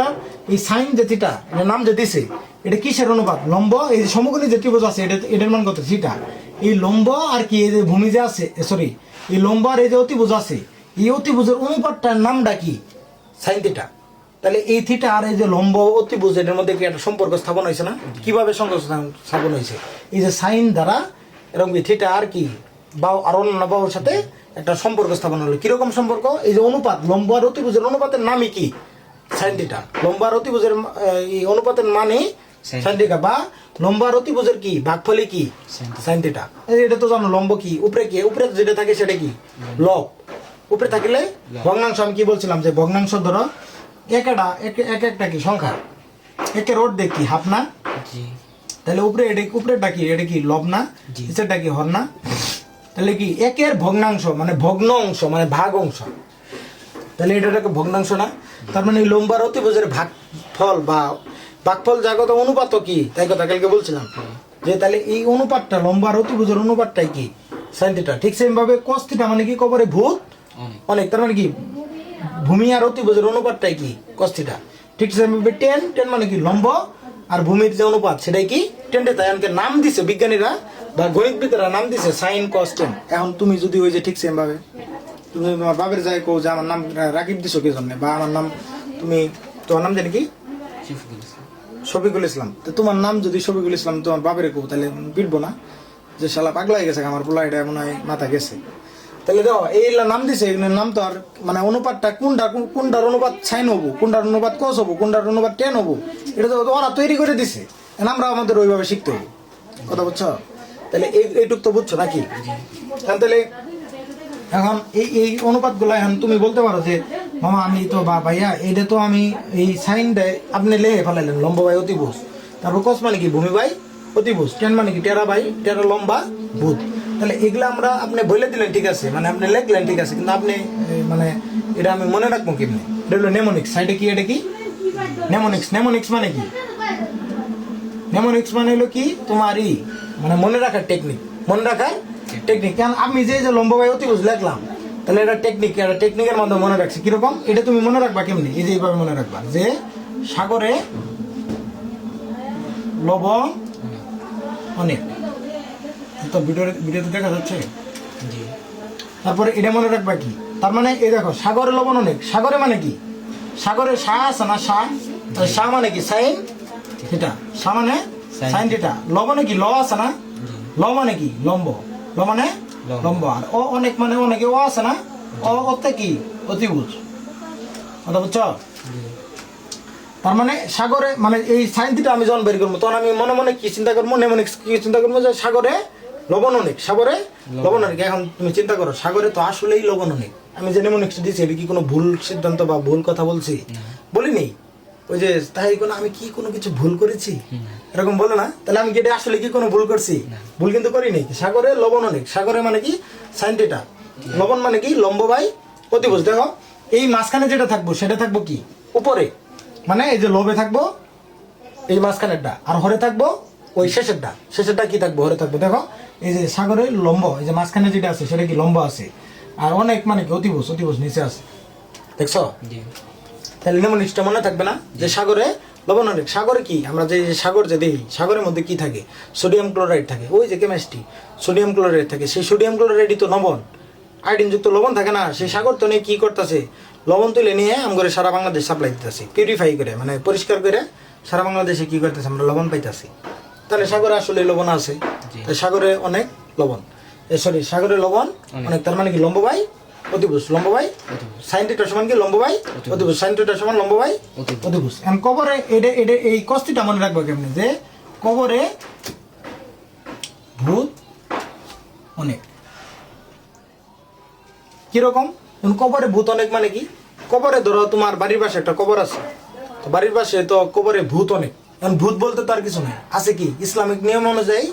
এই সাইন যে থিটা এর নাম যে দিছে এটা কিসের অনুপাত, লম্ব, এই যে সমকোণী যে ত্রিভুজ আছে এটার মান কত থিটা, এই লম্ব আর কি এই যে ভূমি যে আছে সরি এই লম্ব আর এই যে অতিভুজ আছে এই অতিভুজের অনুপাতটার নামটা কি সাইন থিটা। তাহলে এই থিটা আর এই যে লম্ব অতিভুজ এর মধ্যে কি একটা সম্পর্ক স্থাপন হয়েছে না, কিভাবে সম্পর্ক স্থাপন হয়েছে, এই যে সাইন দ্বারা এরকম থিটা আর কি বাহু আর অন্য বাহুর সাথে একটা সম্পর্ক স্থাপন হলো, কিরকম সম্পর্ক, এই যে অনুপাত লম্ব আর অতিভুজের অনুপাতের নামই কি সাইন থিটা, লম্ব আর অতিভুজের এই অনুপাতের মানে সাইন থিটা, বা লম্ব আর অতিভুজের কি ভাগফলই কি সাইন থিটা। এটা তো জানো লম্ব কি উপরে যেটা থাকে সেটা কি লব, উপরে থাকলে ভগ্নাংশ, আমি কি বলছিলাম যে ভগ্নাংশ ধরো একটা কি সংখ্যা, একের অর্ধেক কি হাফ না, তাহলে উপরেটা কি এটা কি লব না, নিচেরটা কি হর না, তাহলে কি একের ভগ্নাংশ মানে ভগ্ন অংশ মানে ভাগ অংশ, তাহলে এটাকে ভগ্নাংশ না, তার মানে লম্বার অতিভুজের ভাগফল বা ভাগফল জাগত অনুপাত কি তাই কথা কালকে বলছিলাম যে তাহলে এই অনুপাতটা লম্বার অতিভুজের অনুপাতটাই কি সাইন থিটা। ঠিক সেম ভাবে cos থিটা মানে কি কবরে ভূত অনেক, তার মানে কি ভূমি আর অতিভুজের অনুপাতটাই কি cos থিটা। ঠিক সেম ভাবে tan মানে কি লম্ব আর ভূমির যে অনুপাত সেটাই কি tan থিটা। এমনকি নাম দিছে বিজ্ঞানীরা বা গণিতবিদরা নাম দিছে sin cos tan। এখন তুমি যদি ওই যে ঠিক সেম ভাবে তুমি তোমার বাবার যাই কো যে আমার নাম রাকিব দিছো কি জন্য, বা আমার নাম তুমি তোমার নাম জানি কি শফিকুল ইসলাম, তো তোমার নাম যদি শফিকুল ইসলাম তোমার বাপের কো তাহলে পিটবো না যে শালা পাগলা হয়ে গেছে আমার পোলা, এটা মনে হয় মাথা গেছে। তাহলে দেখো এই নাম দিছে এগুলোর নাম তো আর মানে অনুপাতটা কোনটার অনুপাত সাইন হবো, কোনটার অনুপাত কস হবো, কোনটার অনুপাত টেন হবো, এটা তো ওরা তৈরি করে দিছে, আমরা আমাদের ওইভাবে শিখতে হবো, কথা বুঝছো। তাহলে এইটুক তো বুঝছো নাকি, তাহলে এখন এই অনুপাতগুলো এখন তুমি বলতে পারো যে মামা আমি তো বা ভাইয়া এইটা তো আমি এই সাইনটা আপনি লেখে ফেলাইলেন লম্ব বাই অতিভুজ, তারপর কস মানে কি ভূমি বাই অতিভুজ, টেন মানে কি টেরা লম্বা ভূত, তাহলে এগুলো আমরা আপনি বলে দিলেন ঠিক আছে, মানে আপনি লিখলেন ঠিক আছে, কিন্তু আপনি মানে এটা আমি মনে রাখবো কেমনি, এটা হলো নেমোনিক্স, সাইডে কি এটা কি নেমোনিক্স মানে কি নেমোনিক্স মানে হলো কি তোমারই মানে মনে রাখার টেকনিক, কারণ আমি যে লম্ব বাই অতিভুজ লিখলাম তাহলে এটা টেকনিকের মাধ্যমে মনে রাখছি, কিরকম এটা তুমি মনে রাখবা কেমনি, এই যে এইভাবে মনে রাখবা যে সাগরে লবণ অনেক, তো ভিডিওতে দেখা যাচ্ছে, তারপরে এটা মনে রাখবা কি, তার মানে এই দেখো সাগরে লবণ অনেক, সাগরে মানে কি সাগরে সা আছে না সা মানে কি সাইন থিটা, সা মানে সাইন থিটা, ল মানে কি ল আছে না, ল মানে কি লম্ব, ল মানে লম্ব, আর ও অনেক মানে অনেকে ও আছে না, অতে কি অতিভুজ, কথা বুঝছো। তার মানে সাগরে মানে এই সাইন থিটা আমি যখন বের করবো তখন আমি মনে মনে কি চিন্তা করবো, নেমোনিক্স কি চিন্তা করবো যে সাগরে লবণ অনেক, সাগরে লবণ অনেক। এখন তুমি চিন্তা করো সাগরে তো আসলেই লবণ অনেক, আমি যে নেমোনিক্স দিচ্ছি এটা কি কোনো ভুল সিদ্ধান্ত বা ভুল কথা বলছি, বলিনি, ওই যে তাই কোনো আমি কি কোনো কিছু ভুল করেছি এরকম বলে না, তাহলে আমি কি এটা আসলে কি কোনো ভুল করছি, ভুল কিন্তু করিনি। সাগরে লবণ অনেক, সাগরে মানে কি সাইন থিটা, লবণ মানে কি লম্ব বাই অতিভুজ। দেখো এই মাঝখানে যেটা থাকবো সেটা থাকবো কি উপরে, মানে এই যে লবে থাকবো এই মাঝখানেরটা, আর হরে থাকবো ওই শেষেরটা কি থাকবো হরে থাকবো। দেখো এই যে সাগরের লম্ব এই যে মাঝখানে যেটা আছে সেটা কি লম্ব আছে, আর অনেক মানে কি অতিভুজ নিচে আছে, দেখছো। তাহলে নেমোনিক্সটা মনে থাকবে না যে সাগরে লবণ অনেক, সাগরে কি আমরা যে সাগর যে দেখি সাগরের মধ্যে কি থাকে সোডিয়াম ক্লোরাইড থাকে, ওই যে কেমিস্ট্রি সোডিয়াম ক্লোরাইড থাকে, সেই সোডিয়াম ক্লোরাইডই তো লবণ, আয়োডিন যুক্ত লবণ থাকে না, সেই সাগর তো নিয়ে কি করতেছে লবণ তুলে নিয়ে আমগরে সারা বাংলাদেশ সাপ্লাই দিতেছে, পিউরিফাই করে মানে পরিষ্কার করে সারা বাংলাদেশে কি করতেছে আমরা লবণ পাইতেছি। তাহলে সাগরে আসলে লবণ আছে, সাগরে অনেক লবণ, সাগরে লবণ অনেক, তার মানে কি লম্ব বাই অতিভুজ, লম্ব বাই সাইন থিটা সমান কি লম্ব বাই অতিভুজ, সাইন থিটা সমান লম্ব বাই অতিভুজ। এখন কবরে এটা এই cos থিটা মনে রাখবো কেমনে, যে কবরে ভূত অনেক, কিরকম? কবরে ভূত অনেক মানে কি, কবরে ধরো তোমার বাড়ির পাশে একটা কবর আছে, তো বাড়ির পাশে তো কবরে ভূত অনেক। এখন ভূত বলতে তো আর কিছু নাই, আছে কি ইসলামিক নিয়ম অনুযায়ী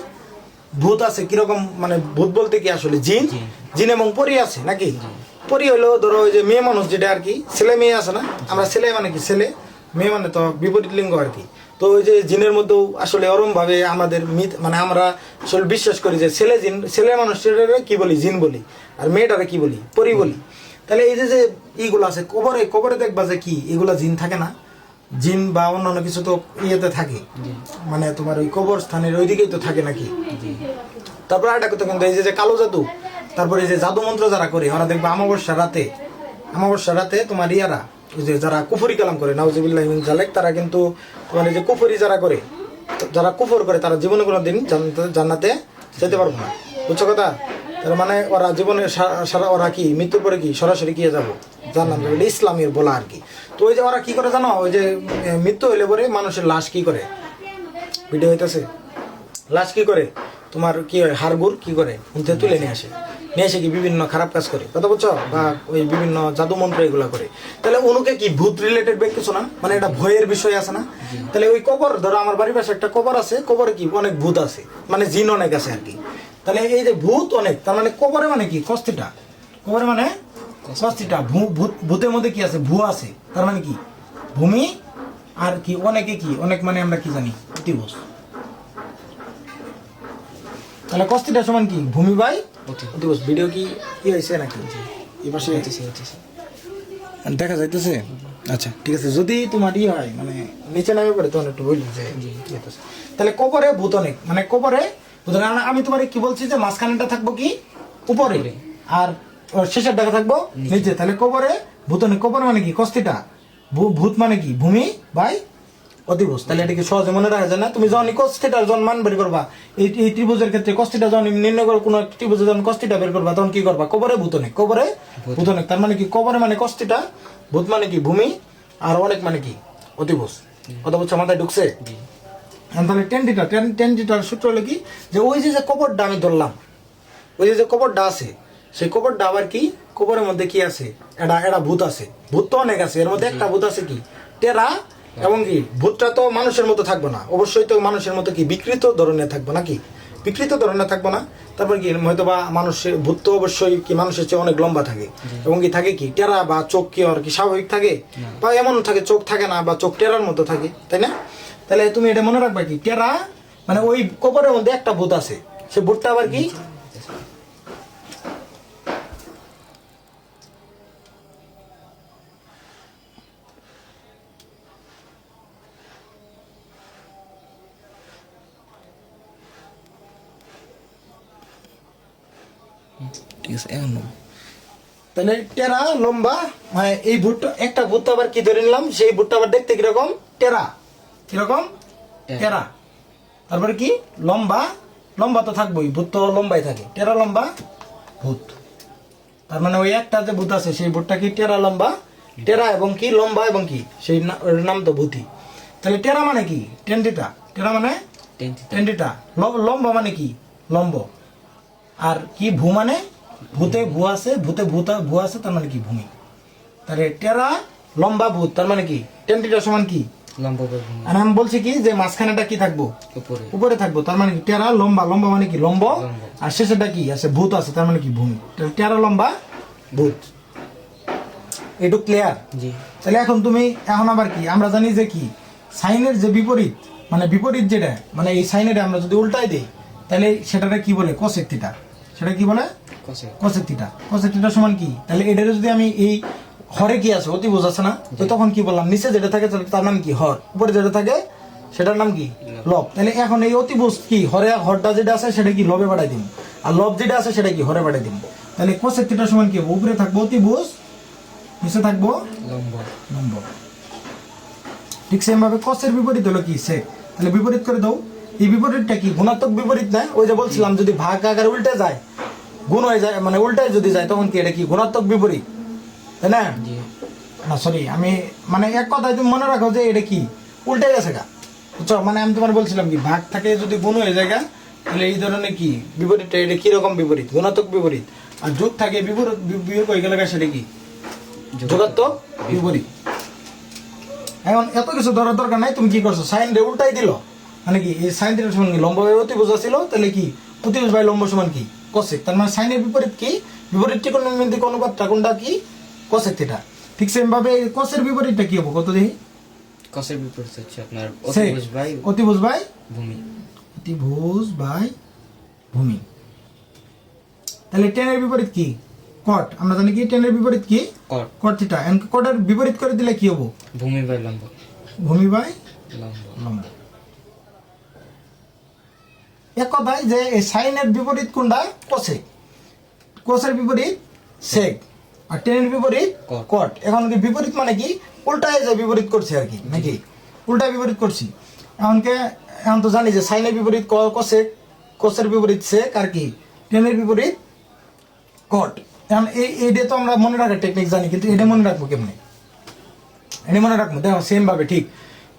ভূত আছে। কিরকম মানে ভূত বলতে কি আসলে জিন, জিন এবং পরি আছে নাকি? পরি হলো ধরো ওই যে মেয়ে মানুষ যেটা আর কি, ছেলে মেয়ে আছে না, আমরা ছেলে মানে কি ছেলে, মেয়ে মানে তো বিপরীত লিঙ্গ আর কি। তো ওই যে জিনের মধ্যেও আসলে ওরম ভাবে আমাদের মানে আমরা আসলে বিশ্বাস করি যে ছেলে জিন, ছেলে মানুষটারে কি বলি জিন বলি, আর মেয়েটারে কি বলি পরি বলি। তাহলে এই যে এইগুলো আছে কবরে, কবরে দেখবা যে কি এগুলা জিন থাকে না, জিন বা অন্যান্য কিছু তো ইয়েতে থাকে, মানে তোমার ওই কবর স্থানের ওইদিকেই তো থাকে নাকি। তারপর একটা কথা কিন্তু এই যে কালো জাদু, তারপরে এই যে জাদু মন্ত্র যারা করে ওরা দেখবা অমাবস্যা রাতে, অমাবস্যা রাতে তোমার ইয়ারা ওই যে যারা কুফরি কালাম করে নাউজুবিল্লাহি মিন জালিক, তারা কিন্তু তোমার এই যে কুফরি যারা করে, যারা কুফর করে তারা জীবনে কোনো দিন জান্নাতে যেতে পারবো না, বুঝছো কথা? তার মানে ওরা জীবনে সারা ওরা কি মৃত্যুর পরে কি সরাসরি গিয়ে যাবো জান্নাত, ইসলামের বলা আর কি। তো ওই যে ওরা কি করে জানো, ওই যে মৃত্যু হইলে পরে মানুষের লাশ কি করে, ভিডিও হইতেছে, লাশ কি করে তোমার কি হয়, হাড়গুড় কি করে উঠে তুলে নিয়ে আসে, নিয়ে এসে কি বিভিন্ন খারাপ কাজ করে, কথা বলছো, বা ওই বিভিন্ন জাদু মন্ত্র এগুলা করে। তাহলে উনুকে কি ভূত রিলেটেড কিছু না, মানে এটা ভয়ের বিষয় আছে না? তাহলে ওই কবর ধরো আমার বাড়ির পাশে একটা কবর আছে, কবরে কি অনেক ভূত আছে, মানে জিন অনেক আছে আর কি। তাহলে এই যে ভূত অনেক, তার মানে কবরে মানে কি কস্তিটা, কবরে মানে কস্তিটা, ভূতের মধ্যে কি আছে, ভূ আছে, তার মানে কি ভূমি, আর কি অনেকে কি অনেক মানে আমরা কি জানি অতিভুজ। তাহলে কস্তিটা সমান কি ভূমি বাই অতিভুজ। ভিডিও কি হয়েছে নাকি এই পাশে দেখা যাইতেছে? আচ্ছা ঠিক আছে, যদি তোমার হয় মানে নিচে নামে পড়ে তখন একটু বললি যে তাহলে কবরে ভূত অনেক, মানে কবরে ভূত অনেক। আমি তোমার কি বলছি যে মাঝখানেটা থাকবো কি উপরে, আর শেষের টাকা থাকবো নিচে। তাহলে কবরে ভূত অনেক, কবর মানে কি কস্তিটা, ভূত মানে কি ভূমি বাই অতিভুজ। তাহলে এটা কি সহজে মনে রাখা যায় না? তুমি যখন কস্তিটার যখন মান বের করবা, এই ত্রিভুজের ক্ষেত্রে কস্তিটা যখন নির্ণয় করো, কোনো ত্রিভুজে যখন কস্তিটা বের করবা তখন কি করবা, কবরে ভূত অনেক, কবরে ভূত অনেক। তার মানে কি কবরে মানে কস্তিটা, ভূত মানে কি ভূমি, আর অনেক মানে কি অতিভুজ। কথা বলছো, মাথায় ঢুকছে? তাহলে টেন থিটার সূত্র হলো কি, যে ওই যে কবরটা আমি ধরলাম, ওই যে কবরটা আছে, সেই কবরটা আবার কি, কবরের মধ্যে কি আছে, এটা ভূত আছে, ভূত তো অনেক আছে, এর মধ্যে একটা ভূত আছে কি টেরা, এবং কি ভূতটা তো মানুষের মতো থাকবো না, অবশ্যই তো মানুষের মতো কি বিকৃত ধরনের থাকবো নাকি, বিকৃত ধরনের থাকবো না। তারপর কি হয়তো বা মানুষের ভূত তো অবশ্যই কি মানুষের চেয়ে অনেক লম্বা থাকে, এবং কি থাকে কি টেরা, বা চোখ কি আর কি স্বাভাবিক থাকে, বা এমন থাকে চোখ থাকে না, বা চোখ টেরার মতো থাকে, তাই না? তাহলে তুমি এটা মনে রাখবা কি টেরা মানে ওই কবরের মধ্যে একটা ভূত আছে, সে ভূতটা আবার কি ঠিক আছে এখন। তাহলে টেরা লম্বা, মানে এই ভুট্টা একটা ভুট্টা আবার কি ধরে নিলাম, সেই ভুট্টা আবার দেখতে কিরকম টেরা, কিরকম টেরা। তারপরে কি লম্বা, লম্বা তো থাকবোই, ভূত তো লম্বাই থাকে, টেরা লম্বা ভূত। তার মানে ওই একটা যে ভূত আছে সেই ভূতটা কি টেরা লম্বা, টেরা এবং কি লম্বা, এবং কি সেই নাম তো ভূতি। তাহলে টেরা মানে কি টেন থিটা, টেরা মানে টেন থিটা, লম্বা মানে কি লম্ব, আর কি ভূ মানে ভূতে ভূ আছে, ভূতে ভূ আছে, তার মানে কি ভূমি। তাহলে টেরা লম্বা ভূত, তার মানে কি টেন থিটা সমান কি লম্বা। আর আমি বলছি কি যে মাঝখানেটা কি থাকবো, উপরে থাকবো, তার মানে কি টেরা লম্বা, লম্বা মানে কি লম্ব, আর শেষেটা কি আছে ভূত আছে, তার মানে কি ভূমি। টেরা লম্বা ভূত, এটু ক্লিয়ার? তাহলে এখন তুমি এখন আবার কি আমরা জানি যে কি সাইনের যে বিপরীত, মানে বিপরীত যেটা, মানে এই সাইনের আমরা যদি উল্টাই দেই তাহলে সেটাকে কি বলে কোসেক থিটা, সেটা কি বলে কোসেক থিটা। কোসেক থিটা সমান কি, তাহলে এটারে যদি আমি এই হরে কি আছে অতিভুজ আছে না, তো তখন কি বললাম নিচে যেটা থাকে তার নাম কি হর, উপরে যেটা থাকে সেটার নাম কি লব। তাহলে এখন এই অতিভুজ কি হরটা যেটা আছে সেটা কি লবে বাড়াই দিন, আর লব যেটা আছে সেটা কি হরে বাড়াই দিন। তাহলে কোসেক থিটা সমান কি, উপরে থাকবো অতিভুজ, নিচে থাকবো লম্ব। ঠিক সেম ভাবে কসের বিপরীত হলো কি সেক। তাহলে বিপরীত করে দাও, এই বিপরীতটা কি গুণাত্মক বিপরীত না? ওই যে বলছিলাম যদি ভাগ আকার উল্টে যায়, গুণ হয়ে যায়, মানে উল্টায় যদি যায় তখন কি এটা কি গুণাত্মক বিপরীত, তাই না? না সরি, আমি মানে এক কথায় তুমি মনে রাখো যে এটা কি উল্টে গেছে গা, বুঝছো? মানে আমি তোমার বলছিলাম কি ভাগ থাকে যদি গুণ হয়ে যায় গা, তাহলে এই ধরনের কি বিপরীতটা, এটা কিরকম বিপরীত, গুণাত্মক বিপরীত। আর যোগ থাকে বিপরীত, বিয়োগ হয়ে গেলে সেটা কি যোগাত্মক বিপরীত। এখন এত কিছু ধরার দরকার নাই, তুমি কি করছো সাইন রে উল্টাই দিল, মানে কি এই সাইন থিটার সমান কি লম্ব বাই অতিভুজ ছিল, তাহলে কি অতিভুজ বাই লম্ব সমান কি কোসেক, তার মানে সাইনের বিপরীত কি বিপরীত ত্রিকোণমিতিক অনুপাতটা কোনটা কি কোসেক থিটা। ঠিক সেম ভাবে কোসের বিপরীতটা কি হবে কত দেখি, কসের বিপরীত হচ্ছে আপনার অতিভুজ বাই ভূমি, অতিভুজ বাই ভূমি। তাহলে টেনের বিপরীত কি কট, আমরা জানি কি টেনের বিপরীত কি কট, কট থিটা, এন্ড কটের বিপরীত করে দিলে কি হবে ভূমি বাই লম্ব, ভূমি বাই লম্ব। লম্ব। এক কথায় যে এই সাইনের বিপরীত কোনটা কোসেক, কোসের বিপরীত সেক, আর টেনের বিপরীত কট। কট। এখন কি বিপরীত মানে কি উল্টায় যে বিপরীত করছে আর কি, নাকি উল্টায় বিপরীত করছি। এখন তো জানি যে সাইনের বিপরীত কোসেক, কোসের বিপরীত সেক, আর কি টেনের বিপরীত কট। এখন এইটা তো আমরা মনে রাখার টেকনিক জানি, কিন্তু এটা মনে রাখবো কেমনে, এটা মনে রাখবো দেখো সেম ভাবে ঠিক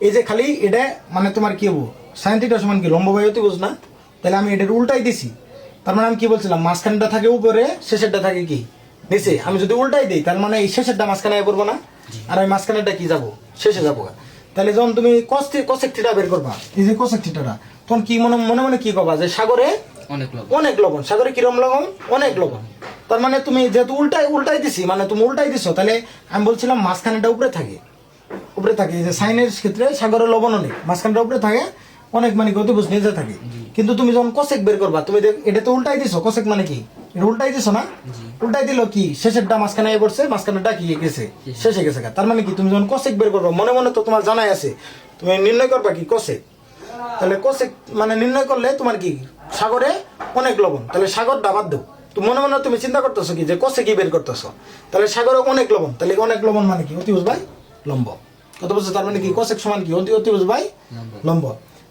এই যে খালি এটা মানে তোমার কি হবো সাইন থিটা সমান কি লম্ব বাই অতিভুজ না, তাহলে আমি এটার উল্টাই দিছি, তার মানে আমি কি বলছিলাম মাঝখানটা থাকে উপরে শেষেরটা থাকে কি নিচে, আমি যদি উল্টাই দিই তার মানে এই শেষেরটা মাঝখানে পড়বো না, আর আমি মাঝখানেটা কি যাবো শেষে যাবো। তাহলে যখন তুমি কোসেক থিটা বের করবা, এই যে কোসেক থিটাটা, তখন কি মনে মনে মনে কি করবা যে সাগরে অনেক লবণ, সাগরে কিরম লবণ অনেক লবণ। তার মানে তুমি যেহেতু উল্টাই দিছি, মানে তুমি উল্টাই দিছো, তাহলে আমি বলছিলাম মাঝখানেটা উপরে থাকে, উপরে থাকে। এই যে সাইনের ক্ষেত্রে সাগরের লবণ অনেক, মাঝখানটা উপরে থাকে অনেক, মানে অতিভুজ নিচে থাকে। কিন্তু তুমি যখন কোসেক বের করবা, তুমি এটা তো উল্টাই দিছো, কোসেক মানে কি এটা উল্টাই দিছো না, উল্টাই দিল কি শেষেরটা মাঝখানে পড়ছে, মাঝখানেটা কি গেছে শেষে গেছে। তার মানে কি তুমি যখন কোসেক বের করবা মনে মনে তো তোমার জানাই আছে, তুমি নির্ণয় করবা কি কোসেক, তাহলে কোসেক মানে নির্ণয় করলে তোমার কি সাগরে অনেক লবণ, তাহলে সাগরটা বাদ দাও, তো মনে মনে তুমি চিন্তা করতেছো কি যে কোসেক কি বের করতেছো, তাহলে সাগরে অনেক লবণ, তাহলে অনেক লবণ মানে কি অতিভুজ বাই লম্ব, কত বলছো, তার মানে কি কোসেক সমান কি অতিভুজ বাই লম্ব।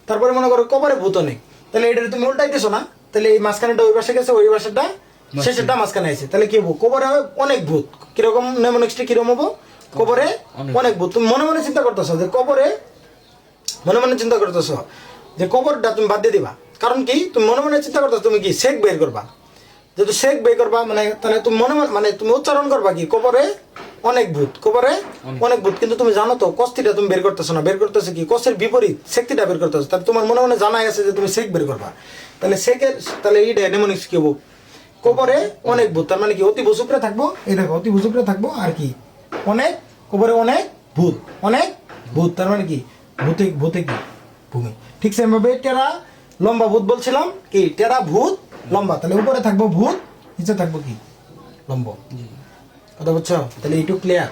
তারপরে মনে করো কবরে ভূত অনেক, তাহলে এটা তুমি উল্টাই দিছো না, তাহলে এই মাঝখানেটা ওই পাশে গেছে, ওই পাশেটা শেষেরটা মাঝখানে আছে, তাহলে কি হবো কবরে অনেক ভূত, কিরকম নেমোনিক্সটি কিরকম হবো কবরে অনেক ভূত। তুমি মনে মনে চিন্তা করতেছো যে কবরে, মনে মনে চিন্তা করতেছো যে কবরটা তুমি বাদ দিয়ে দিবা, কারণ কি তুমি মনে মনে চিন্তা করতেছো তুমি কি সেক বের করবা, যেহেতু সেক বের করবা মানে তাহলে তুমি মনে মানে তুমি উচ্চারণ করবা কি কবরে অনেক ভূত, কবরে অনেক ভূত। কিন্তু তুমি জানো তো কস্তিটা তুমি বের করতেছো না, বের করতেছো কি কোসের বিপরীত সেকটিটা বের করতেছো, তাহলে তোমার মনে মনে জানাই আছে যে তুমি সেক বের করবা, তাহলে সেকের তাহলে এই নেমোনিক্স কি হবো কবরে অনেক ভূত, তার মানে কি অতিভুজ উপরে থাকবো, এই দেখো অতিভুজ উপরে থাকবো, আর কি অনেক কবরে অনেক ভূত, অনেক ভূত, তার মানে কি ভূতে ভূতে কি ভূমি। ঠিক সেম ভাবে টেরা লম্বা ভূত বলছিলাম কি টেরা ভূত লম্বা, তাহলে উপরে থাকবো ভূত, নিচে থাকবো কি লম্ব, কথা বুঝছো। তাহলে এইটুক ক্লিয়ার,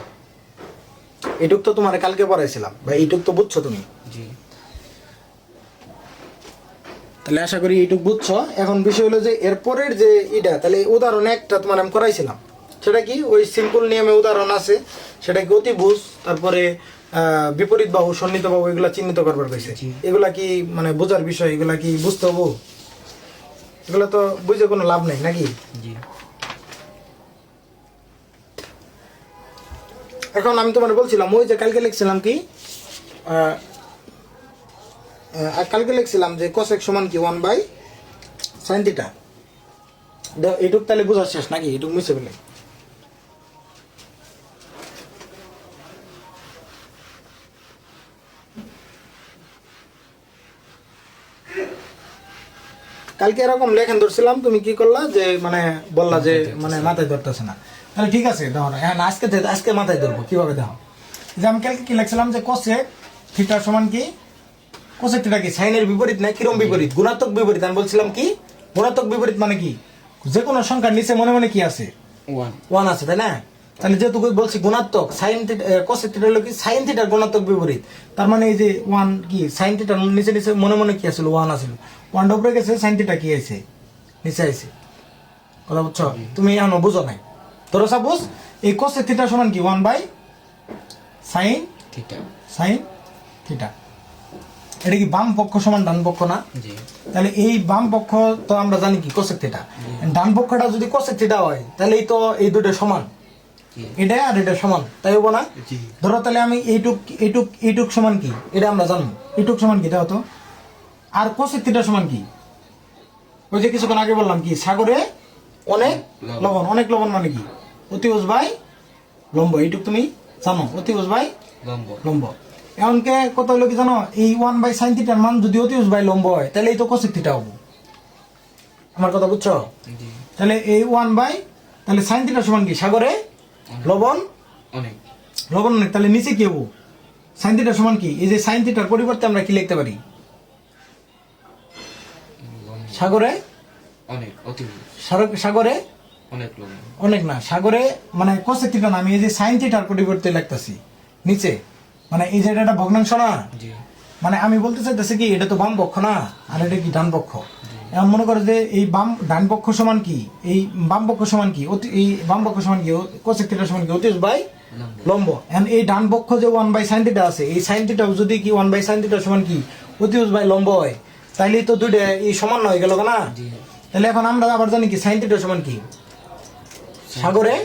এইটুক তো তোমার কালকে পড়াইছিলাম বা এইটুক তো বুঝছো তুমি, তাহলে আশা করি এইটুক বুঝছো। এখন বিষয় হলো যে এরপরের যে এটা, তাহলে উদাহরণ একটা তোমার আমি করাইছিলাম, সেটা কি ওই সিম্পল নিয়মে উদাহরণ আছে, সেটা কি অতিভুজ, তারপরে বিপরীত বাহু, সন্নিহিত বাহু, এগুলা চিহ্নিত করবার কইছে। এগুলা কি মানে বোঝার বিষয়, এগুলা কি বুঝতে হবো, এগুলা তো বুঝে কোনো লাভ নেই নাকি। এখন আমি তোমার বলছিলাম ওই যে কালকে লিখছিলাম কি কালকে লিখছিলাম যে কোসেক সমান কি 1 বাই সাইন থিটা, এইটুক তাহলে বোঝা শেষ নাকি, এইটুক মুছে ফেলে। কালকে এরকম লেখেন ধরছিলাম, তুমি কি করলা যে মানে বললা যে মানে মাথায় ধরতেছে না, তাহলে ঠিক আছে দেখো না, হ্যাঁ আজকে মাথায় ধরবো কিভাবে দেখো। যে আমি কালকে কি লিখছিলাম যে কোসেক থিটা সমান কি, কোসেক থিটা কি সাইনের বিপরীত না, কিরম বিপরীত গুণাত্মক বিপরীত। আমি বলছিলাম কি গুণাত্মক বিপরীত মানে কি যে কোনো সংখ্যার নিচে মনে মনে কি আছে 1 আছে, তাই না। তাহলে যেহেতু বলছি গুণাত্মক সাইন থিটা, কোসেক থিটা হলো কি সাইন থিটার গুণাত্মক বিপরীত, তার মানে এই যে 1 কি সাইন থিটার নিচে নিচে মনে মনে কি আছিল 1 আছিল, 1টা উপরে গেছে, সাইন থিটা কি আছে নিচে আছে, কথা বুঝছো। তুমি এখনো বুঝো নাই, ধরো সাপোজ এই কোসেক থিটা সমান কি 1 বাই সাইন থিটা, এটা কি বাম পক্ষ সমান ডান পক্ষ না, তাহলে এই বাম পক্ষ তো আমরা জানি কি কোসেক থিটা, ডান পক্ষটা যদি কোসেক থিটা হয় তাহলে এই তো এই দুটো সমান, এটা আর এটা সমান, তাই হবো না। ধরো তাহলে আমি এইটুক সমান কি এটা আমরা জানবো, এইটুক সমান কি এটা হতো, আর কোসেক থিটা সমান কি ওই যে কিছুক্ষণ আগে বললাম কি সাগরে অনেক লবণ। অনেক লবণ মানে কি? অতিভুজ বাই লম্ব, এইটুক তুমি জানো, অতিভুজ বাই লম্ব। লম্ব। এমনকে কত হলো কি জানো, এই 1/sin থিটার মান যদি অতিভুজ বাই লম্ব হয় তাহলে এই তো cosec থিটা হবো। আমার কথা বুঝছো? জি। তাহলে এই 1 তাহলে sin থিটা সমান কি? সাগরে লবণ অনেক। লবণ অনেক। তাহলে নিচে কি হবো? sin থিটা সমান কি? এই যে sin থিটার পরিবর্তে আমরা কি লিখতে পারি? লম্ব। সাগরে অনেক। অতিভুজ। সাগরে অনেক লবণ। অনেক না, সাগরে মানে cosec থিটা না, আমি এই যে sin থিটার পরিবর্তে লিখতেছি নিচে, মানে এই যে এটা ভগ্নাংশ না, জি। মানে আমি বলতে চাইতেছি কি এটা তো বাম পক্ষ না, আর এটা কি ডান পক্ষ। এখন মনে করো যে এই ডান পক্ষ সমান কি, এই বাম পক্ষ সমান কি, এই বাম পক্ষ সমান কি, cosec থিটা সমান কি? অতিভুজ বাই লম্ব। লম্ব। এখন এই ডান পক্ষ যে 1/sin থিটা আছে, এই sin থিটা যদি কি 1/sin থিটা সমান কি অতিভুজ বাই লম্ব হয়, তাইলেই তো দুইটা এই সমান হয়ে গেল না। জি। তাহলে এখন আমরা আবার জানি কি sin থিটা সমান কি? সাগরে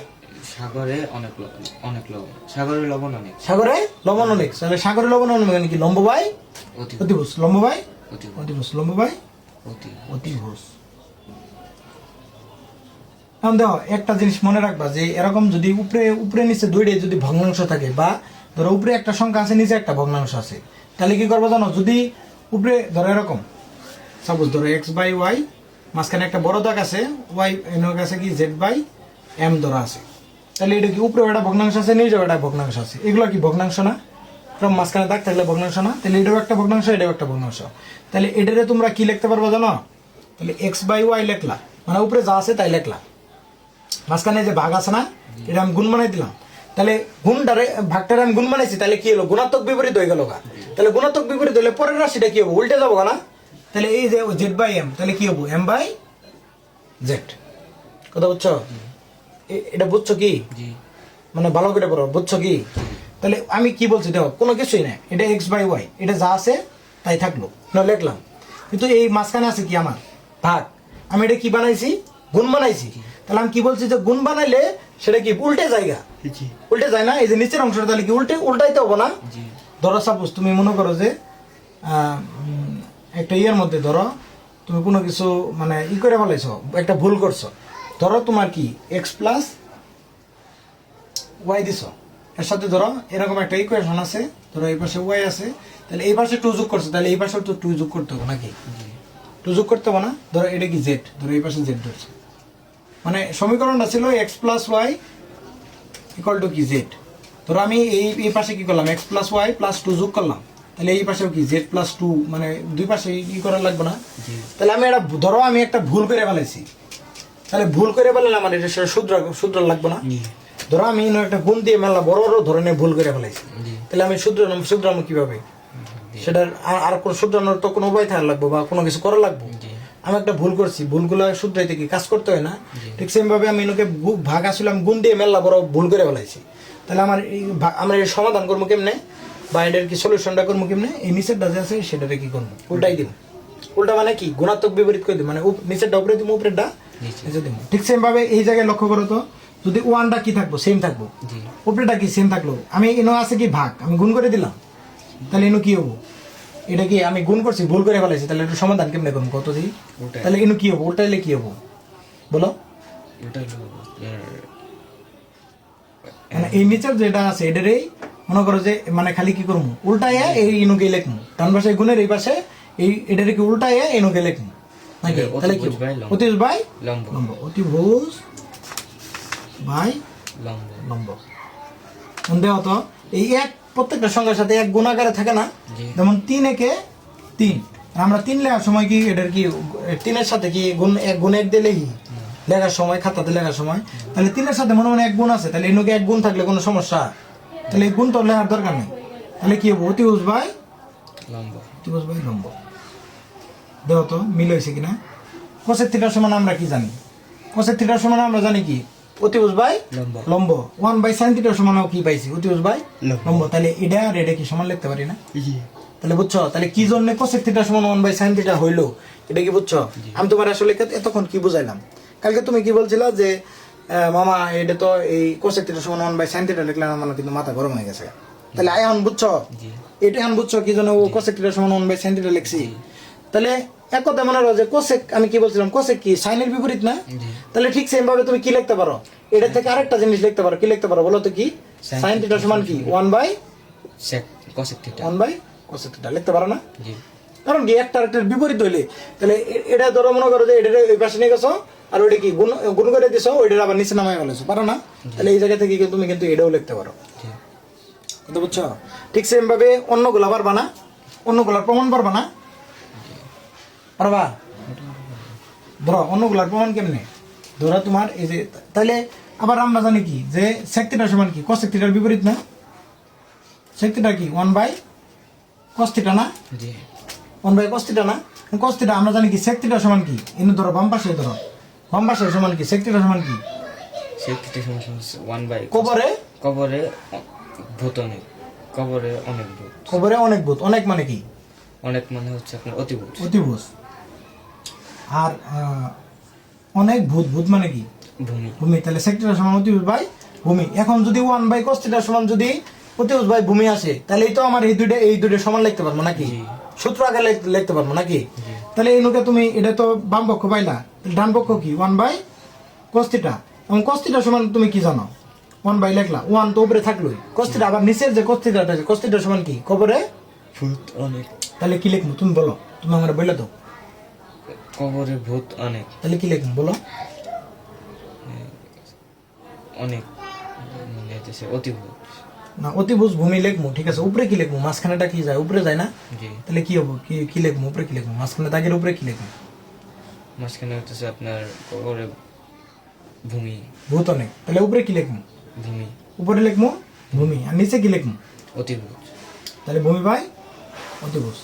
সাগরে অনেক লবণ। অনেক লবণ। সাগরে লবণ অনেক। সাগরে লবণ অনেক। তাহলে সাগরে লবণ অনেক মানে কি? লম্ব বাই অতিভুজ। অতিভুজ, লম্ব বাই অতিভুজ। অতিভুজ, লম্ব বাই অতিভুজ। অতিভুজ। এখন দেখো একটা জিনিস মনে রাখবা যে এরকম যদি উপরে উপরে নিচে দুইটাই যদি ভগ্নাংশ থাকে, বা ধরো উপরে একটা সংখ্যা আছে নিচে একটা ভগ্নাংশ আছে, তাহলে কি করবো জানো? যদি উপরে ধরো এরকম সাপোজ ধরো x/y, মাঝখানে একটা বড় দাগ আছে, y এর কাছে কি z/m ধরা আছে, তাহলে এটা কি উপরে একটা ভগ্নাংশ আছে, নিচেও একটা ভগ্নাংশ আছে, এগুলো কি ভগ্নাংশ না? এরকম মাঝখানে দাগ থাকলে ভগ্নাংশ না? তাহলে এটাও একটা ভগ্নাংশ, এটাও একটা ভগ্নাংশ। তাহলে এটারে তোমরা কি লিখতে পারবো জানো? তাহলে x/y লেখলা, মানে উপরে যা আছে তাই লেখলা, মাঝখানে যে ভাগ আছে না, এটা আমি গুণ বানাই দিলাম। তাহলে গুণটারে ভাগটারে আমি গুণ বানাইছি, তাহলে কি হলো? গুণাত্মক বিপরীত হয়ে গেল গা। তাহলে গুণাত্মক বিপরীত হলে পরের রাশিটা কি হবে? উল্টে যাবো না? তাহলে এই যে z/m, তাহলে কি হবো? m/z। কথা বুঝছো? এটা বুঝছো কি? জি। মানে ভালো করে পড়ো, বুঝছো কি? তাহলে আমি কি বলছি দেখো, কোনো কিছুই না, এটা x/y, এটা যা আছে তাই থাকলো, না লিখলাম। কিন্তু এই মাঝখানে আছে কি আমার ভাগ, আমি এটা কি বানাইছি? গুণ বানাইছি। তাহলে আমি কি বলছি যে গুণ বানাইলে সেটা কি উল্টে জায়গা, জি। উল্টে যায় না? এই যে নিচের অংশটা তাহলে কি উল্টাইতে হবো না? জি। ধরো সাপোজ তুমি মনে করো যে একটা ইয়ের মধ্যে ধরো তুমি কোনো কিছু মানে করে ফেলাইছো, একটা ভুল করছো। ধরো তোমার কি x+y দিছো, এর সাথে ধরো এরকম একটা ইকুয়েশন আছে, ধরো এই পাশে y আছে, তাহলে এই পাশে 2 যোগ করছো, তাহলে এই পাশে তো 2 যোগ করতে হবে নাকি? 2 যোগ করতে হবে না? ধরো এটা কি z, ধরো এই পাশে z ধরছো, মানে সমীকরণটা ছিল x+y = কি z। ধরো আমি এই পাশে কি করলাম? x+y + 2 যোগ করলাম, তাহলে এই পাশেও কি z+2, মানে দুই পাশে কি করা লাগবে না? তাহলে আমি এটা ধরো আমি একটা ভুল করে ফেলাইছি, তাহলে ভুল করে ফেললে আমার এটা সেটা শুধরা লাগবে না? ধরো আমি একটা গুণ দিয়ে মেলা বড় বড় ধরনের ভুল করে ফেলাইছি, তাহলে আমি শুধরানো কিভাবে? সেটার আর কোনো শুধরানোর তো কোনো উপায় থাকা লাগবে বা কোনো কিছু করা লাগবে। আমি একটা ভুল করছি, ভুলগুলো শুধরাইতে কি কাজ করতে হয় না? ঠিক সেম ভাবে আমি এনাকে ভাগ আসলে আমি গুণ দিয়ে মেলা বড় ভুল করে ফেলাইছি, তাহলে আমার এই আমরা এর সমাধান করবো কেমনে, বা এটার কি সলিউশনটা করবো কেমনে? এই নিচেরটা যে আছে সেটাকে কি করবো? উল্টাই দিব। উল্টা মানে কি? গুণাত্মক বিপরীত করে দিব, মানে নিচেরটা উপরে দিব, উপরেরটা নিচে দিব। ঠিক সেম ভাবে এই জায়গায় লক্ষ্য করো তো, যদি ওয়ানটা কি থাকবো? সেম থাকবো। উপরেটা কি সেম থাকলো, আমি এনো আছে কি ভাগ, আমি গুণ করে দিলাম, তাহলে এনো কি হবো? এটা কি আমি গুণ করছি, ভুল করে ফেলাইছি, তাহলে এটা সমাধান কেমনে করবো? কত দিই, তাহলে এনো কি হবো? উল্টাইলে কি হবো বলো? মানে এই নিচের যেটা আছে এটারই মনে করো যে মানে খালি কি করবো? উল্টাইয়া এই ইনুকে লিখবো, ডান পাশে গুণের এই পাশে এই এটারে কি উল্টাইয়া ইনুকে লিখবো নাকি? তাহলে কি অতিভুজ বাই লম্ব, অতিভুজ বাই লম্ব। দেখো তো এই এক প্রত্যেকটা সংখ্যার সাথে এক গুণ আকারে থাকে না? যেমন 3 একে 3, আমরা 3 লেখার সময় কি এটার কি 3-এর সাথে কি গুণ এক গুণ এক দিলে কি লেখার সময়, খাতাতে লেখার সময়, তাহলে 3-এর সাথে মনে মনে এক গুণ আছে, তাহলে এনুকে এক গুণ থাকলে কোনো সমস্যা? তাহলে এই গুণ তো লেখার দরকার নেই, তাহলে কি হবো? অতিভুজ বাই লম্ব। দেখো তো মিল হয়েছে কিনা? cosec থিটার সমান আমরা কি জানি? cosec থিটার সমান আমরা জানি কি? অতিভুজ বাই লম্ব। 1/sin থিটার সমানও কি পাইছি? অতিভুজ বাই লম্ব। তাহলে এটা আর এটা কি সমান লিখতে পারি না? তাহলে বুঝছো তাহলে কি জন্য cosec থিটার সমান 1/sin থিটা হইলো? এটা কি বুঝছো? আমি তোমার আসলে এতক্ষণ কি বুঝাইলাম? কালকে তুমি কি বলছিলা যে মামা এটা তো এই cosec থিটার সমান 1/sin থিটা লিখলাম, আমার কিন্তু মাথা গরম হয়ে গেছে। তাহলে এখন বুঝছো? এটা এখন বুঝছো কি জন্য ও cosec থিটার সমান 1/sin থিটা লিখছি? তাহলে এক কথা মনে রাখো যে কোসেক, আমি কি বলছিলাম, কোসেক কি সাইনের বিপরীত না? জি তাহলে ঠিক সেম ভাবে তুমি কি লিখতে পারো, এটা থেকে আরেকটা জিনিস লিখতে পারো, কি লিখতে পারো বলো তো? কি Sin সাইন থিটা সমান কি theta 1/cos থিটা থিটা লিখতে পারো না? জি কারণ কি একটা আরেকটার বিপরীত হইলে তাহলে এটা ধরো মনে করো যে এটা ওই পাশে নিয়ে গেছো আর ওইটা কি গুণ গুণ করে দিছো, ওইটা আবার নিচে নামায় ফেলেছো, পারো না? তাহলে এই জায়গা থেকে কিন্তু তুমি কিন্তু এটাও লিখতে পারো, জি কথা বুঝছো? ঠিক সেম ভাবে অন্যগুলা পারবা না, অন্যগুলার প্রমাণ পারবা না, পারবা? ধরো অন্যগুলার প্রমাণ কেমনে, ধরো তোমার এই যে, তাহলে আবার আমরা জানি কি যে sec থিটা সমান কি cos থিটার বিপরীত না? sec থিটা কি 1/cos থিটা না? জি 1/cos থিটা না? cos থিটা আমরা জানি কি sec থিটা সমান কি, এনে ধরো বাম পাশে ধরো, বাম পাশে সমান কি sec থিটা সমান কি? sec থিটা সমান 1/cos কবরে কবরে ভূত অনেক, কবরে অনেক ভূত, কবরে অনেক ভূত, অনেক মানে কি? অনেক মানে হচ্ছে আপনার অতিভূত, অতিভূত। আর অনেক ভূত, ভূত মানে কি? ভূমি ভূমি। তাহলে sec থিটা সমান অতিভূত বাই ভূমি। এখন যদি 1/cos থিটা সমান যদি অতিভূত বাই ভূমি আসে, তাহলে এই তো আমার এই দুইটা সমান লিখতে পারবো নাকি? জি। সূত্র আগে লিখতে পারবো নাকি? জি। তাহলে এই নুকে তুমি এটা তো বাম পক্ষ পাইলা, ডান পক্ষ কি 1/cos থিটা, এবং cos থিটা সমান তুমি কি জানো? 1 লিখলা, 1 তো উপরে থাকলোই, cos থিটা আবার নিচের যে cos থিটাটা আছে, cos থিটা সমান কি কবরে, ভূত অনেক, তাহলে কি লিখবো তুমি বলো, তুমি আমার বললে তো, কবরে ভূত অনেক, তাহলে কি লিখবো বলো? অনেক মানে হচ্ছে অতিভূত, না অতিভুজ ভূমি লিখবো, ঠিক আছে, উপরে কি লিখবো? মাঝখানেটা কি যায়? উপরে যায় না? জি তাহলে কি হবো? কি লিখবো? উপরে কি লিখবো? মাঝখানে দাগের উপরে কি লিখবো? মাঝখানে হচ্ছে আপনার কবরে ভূমি, ভূত অনেক, তাহলে উপরে কি লিখবো? ভূমি উপরে লিখবো ভূমি, আর নিচে কি লিখবো? অতিভূত, তাহলে ভূমি বাই অতিভুজ।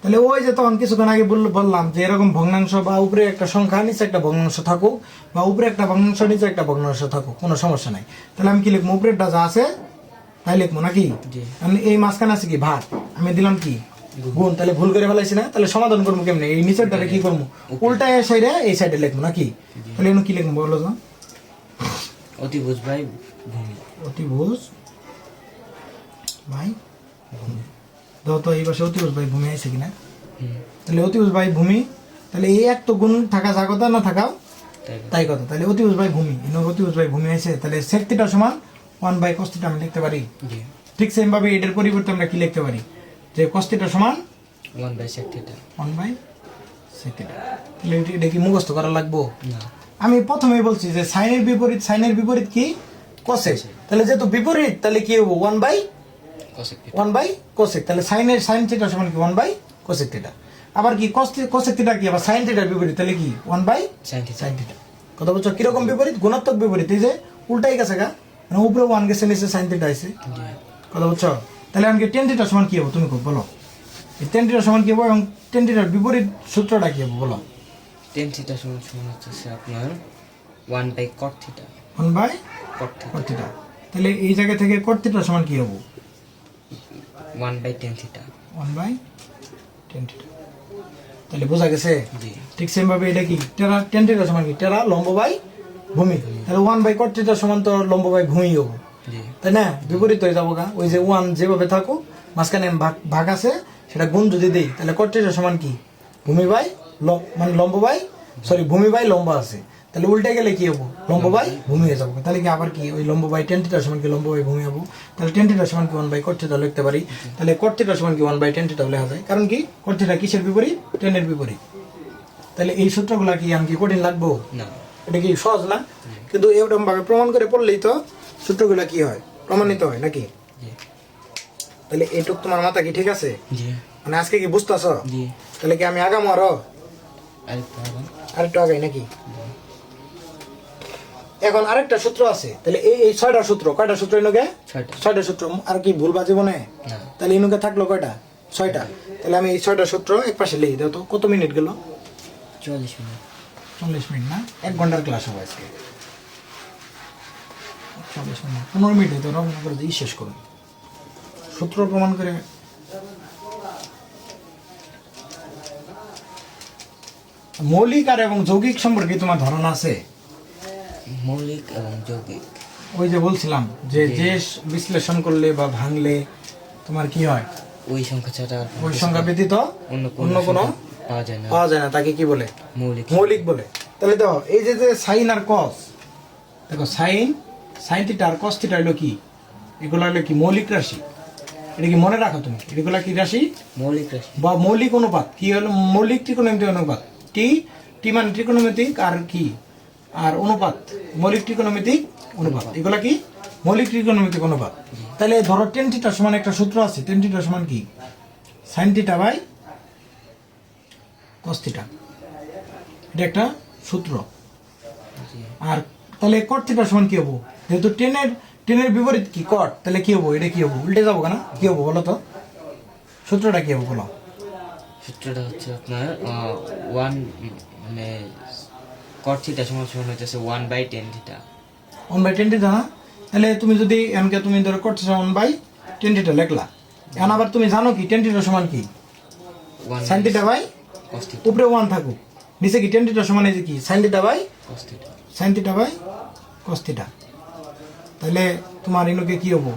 তাহলে ওই যে তখন কিছুক্ষণ আগে বললাম যে এরকম ভগ্নাংশ বা উপরে একটা সংখ্যা নিচে একটা ভগ্নাংশ থাকুক, বা উপরে একটা ভগ্নাংশ নিচে একটা ভগ্নাংশ থাকুক, কোনো সমস্যা নাই। তাহলে আমি কি লিখবো? উপরেরটা যা আছে তাই লিখবো নাকি? জি আমি এই মাঝখানে আছে কি ভাগ, আমি দিলাম কি গুণ, তাহলে ভুল করে ফেলাইছি না? তাহলে সমাধান করবো কেমনে? এই নিচের দ্বারা কি করবো? উল্টা সাইডে এই সাইডে লিখবো নাকি? তাহলে এখানে কি লিখবো বলো তো? অতিভূত বাই ভূমি, অতিভুজ ভাই ভূমি। দাও তো এই পাশে অতিভুজ ভাই ভূমি আছে কিনা? তাহলে অতিভুজ ভাই ভূমি, তাহলে এই এক তো গুণ থাকা যা কথা, না থাকাও তাই তাই কথা। তাহলে অতিভুজ ভাই ভূমি, এনে অতিভুজ ভাই ভূমি আছে, তাহলে sec থিটা সমান 1/cos থিটা আমি লিখতে পারি। জি ঠিক সেম ভাবে এটার পরিবর্তে আমরা কি লিখতে পারি? যে cos থিটা সমান 1/sec থিটা 1/sec থিটা। তাহলে এটা কি মুখস্থ করা লাগবো? না আমি প্রথমেই বলছি যে সাইনের বিপরীত কি? cosec। তাহলে যেহেতু বিপরীত, তাহলে কি হবো? cosec theta 1/cosec। তাহলে সাইন থিটা সমান কি 1/cosec থিটা। আবার কি cosec থিটা কি আবার সাইন থিটার বিপরীত, তাহলে কি 1/sin sin থিটা থিটা। কথা বলছো কিরকম বিপরীত? গুণাত্মক বিপরীত, এই যে উল্টাই গেছে গা, মানে উপরে 1 গেছে নিচে সাইন থিটা আছে, জি কথা বলছো? তাহলে আমাকে tan থিটা সমান কি হবে তুমি বলো? এই tan থিটা সমান কি হবে এবং tan থিটার বিপরীত সূত্রটা কি হবে বলো? tan থিটা সমান হচ্ছে আপনার 1/cot theta 1/cot cot theta theta. তাহলে এই জায়গা থেকে cot থিটা সমান কি হবে? 1/tan theta 1/tan theta. তাহলে বোঝা গেছে? জি ঠিক সেম ভাবে এটা কি tan থিটা সমান কি টেরা লম্ব বাই ভূমি, তাহলে 1/cot থিটা সমান তো লম্ব বাই ভূমি হবে, জি তাই না? বিপরীত হয়ে যাবো গা, ওই যে 1 যেভাবে থাকুক মাঝখানে ভাগ আছে সেটা গুণ যদি দেই, তাহলে cot থিটা সমান কি ভূমি বাই মানে লম্ব বাই ভূমি বাই লম্ব আছে, তাহলে উল্টে গেলে কি হবো? লম্ব বাই ভূমি হয়ে যাবো। তাহলে কি আবার কি ওই লম্ব বাই tan থিটা সমান কি লম্ব বাই ভূমি হবো, তাহলে tan থিটা সমান কি 1/cot থিটা লিখতে পারি। তাহলে cot থিটা সমান কি 1/tan থিটা লেখা যায়, কারণ কি cot থিটা কিসের বিপরীত? tan এর বিপরীত। তাহলে এই সূত্রগুলা কি আমি কি কঠিন লাগবো? না এটা কি সহজ না? কিন্তু এরকম ভাবে প্রমাণ করে পড়লেই তো সূত্রগুলা কি হয়? প্রমাণিত হয় নাকি? জি তাহলে এইটুক তোমার মাথা কি ঠিক আছে? জি মানে আজকে কি বুঝতেছো? জি তাহলে কি আমি আগামো আরো আরেকটু আগাই নাকি? এখন আরেকটা সূত্র আছে, তাহলে এই 6টা সূত্র, কয়টা সূত্র এনুকে? 6টা সূত্র। আর কি ভুল বাজিব না? না তাহলে এনুকে থাকলো কয়টা? 6টা। তাহলে আমি এই 6টা সূত্র এক পাশে লিখে দাও তো। কত মিনিট গেল? 40 মিনিট 40 মিনিট না? 1 ঘন্টার ক্লাস হবে আজকে। 40 মিনিট 15 মিনিট তো রমনা করে দিয়ে শেষ করুন, সূত্র প্রমাণ করে। মৌলিক আর এবং যৌগিক সম্পর্কে তোমার ধারণা আছে? মৌলিক এবং যৌগিক, ওই যে বলছিলাম যে বিশ্লেষণ করলে বা ভাঙলে তোমার কি হয়? ওই সংখ্যা ছাড়া আর ওই সংখ্যা ব্যতীত অন্য অন্য কোনো পাওয়া যায় না, তাকে কি বলে? মৌলিক মৌলিক বলে। তাহলে দেখো এই যে সাইন আর কস, দেখো সাইন থিটা আর কস থিটা হলো কি? এগুলো হলো কি? মৌলিক রাশি। এটা কি মনে রাখো তুমি? এগুলা কি রাশি? মৌলিক রাশি বা মৌলিক অনুপাত। কি হলো মৌলিক ত্রিকোণমিতিক অনুপাত? টি মানে ত্রিকোণমিতিক, আর কি? আর অনুপাত মৌলিক ত্রিকোণমিতিক অনুপাত। এগুলা কি? মৌলিক ত্রিকোণমিতিক অনুপাত। তাহলে ধরো টেন থিটা সমান একটা সূত্র আছে। টেন থিটা সমান কি? Sine theta by cos theta. এটা একটা সূত্র। আর তাহলে কট থিটা সমান কি হবো? যেহেতু টেনের বিপরীত কি? কট। তাহলে কি হবো? এটা কি হবো? উল্টে যাবো কেন? কি হবো বলো তো? সূত্রটা কি হবো বলো? সূত্রটা হচ্ছে আপনার 1 মানে cot থিটা সমান হচ্ছে 1/10 থিটা। 1/10 থিটা না? তাহলে তুমি যদি এমকে তুমি ধরো কট থিটা 1/10 থিটা লিখলা। এখন আবার তুমি জানো কি টেন থিটা সমান কি? 1 sine theta by cos theta উপরে 1 থাকুক, নিচে কি টেন থিটা সমান এই যে কি sine theta by cos theta. Sine theta by cos theta. তাহলে তোমার ইনুকে কি হবো?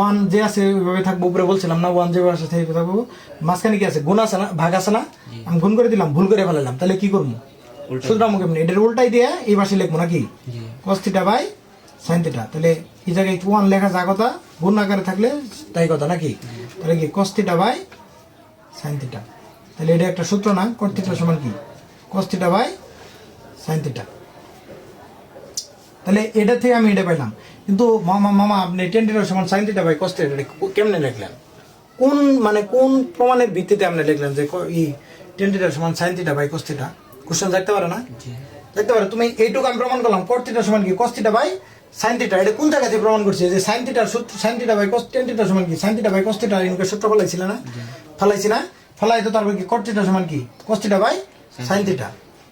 1 যে আছে ওইভাবে থাকবো, উপরে বলছিলাম না 1 যেভাবে আছে সেইভাবে থাকবো। মাঝখানে কি আছে? গুণ আছে না, ভাগ আছে না? আমি গুণ করে দিলাম, ভুল করে ফেলালাম। তাহলে কি করবো? সুতরাং মুখে এটার উল্টাই দিয়ে এই পাশে লিখবো নাকি? জি cos theta by sine theta. তাহলে এই জায়গায় 1 লেখা যা কথা, গুণ আকারে থাকলে তাই কথা নাকি? তাহলে কি cos theta by sine theta. তাহলে এটা একটা সূত্র না? কট থিটা সমান কি? Cos theta by sine theta. তাহলে এটা থেকে আমি এটা পাইলাম। কিন্তু মামা আপনি টেন থিটা সমান sine theta by cos theta কেমনে লিখলেন? কোন প্রমাণের ভিত্তিতে আপনি লিখলেন যে টেন থিটা সমান sine theta by cos theta? Question দেখতে পারে না? জি দেখতে পারে। তুমি এইটুকু আমি প্রমাণ করলাম কট থিটা সমান কি? Cos theta by sine theta. এটা কোন জায়গা থেকে প্রমাণ করছে যে সাইন থিটার সূত্র? Sine theta by cos tan theta সমান কি? Sine theta by cos theta এর সূত্র ফলাইছিল না? ফলাইছি না? ফলাই তো তারপর কি কট থিটা সমান কি? Cos theta by sine theta.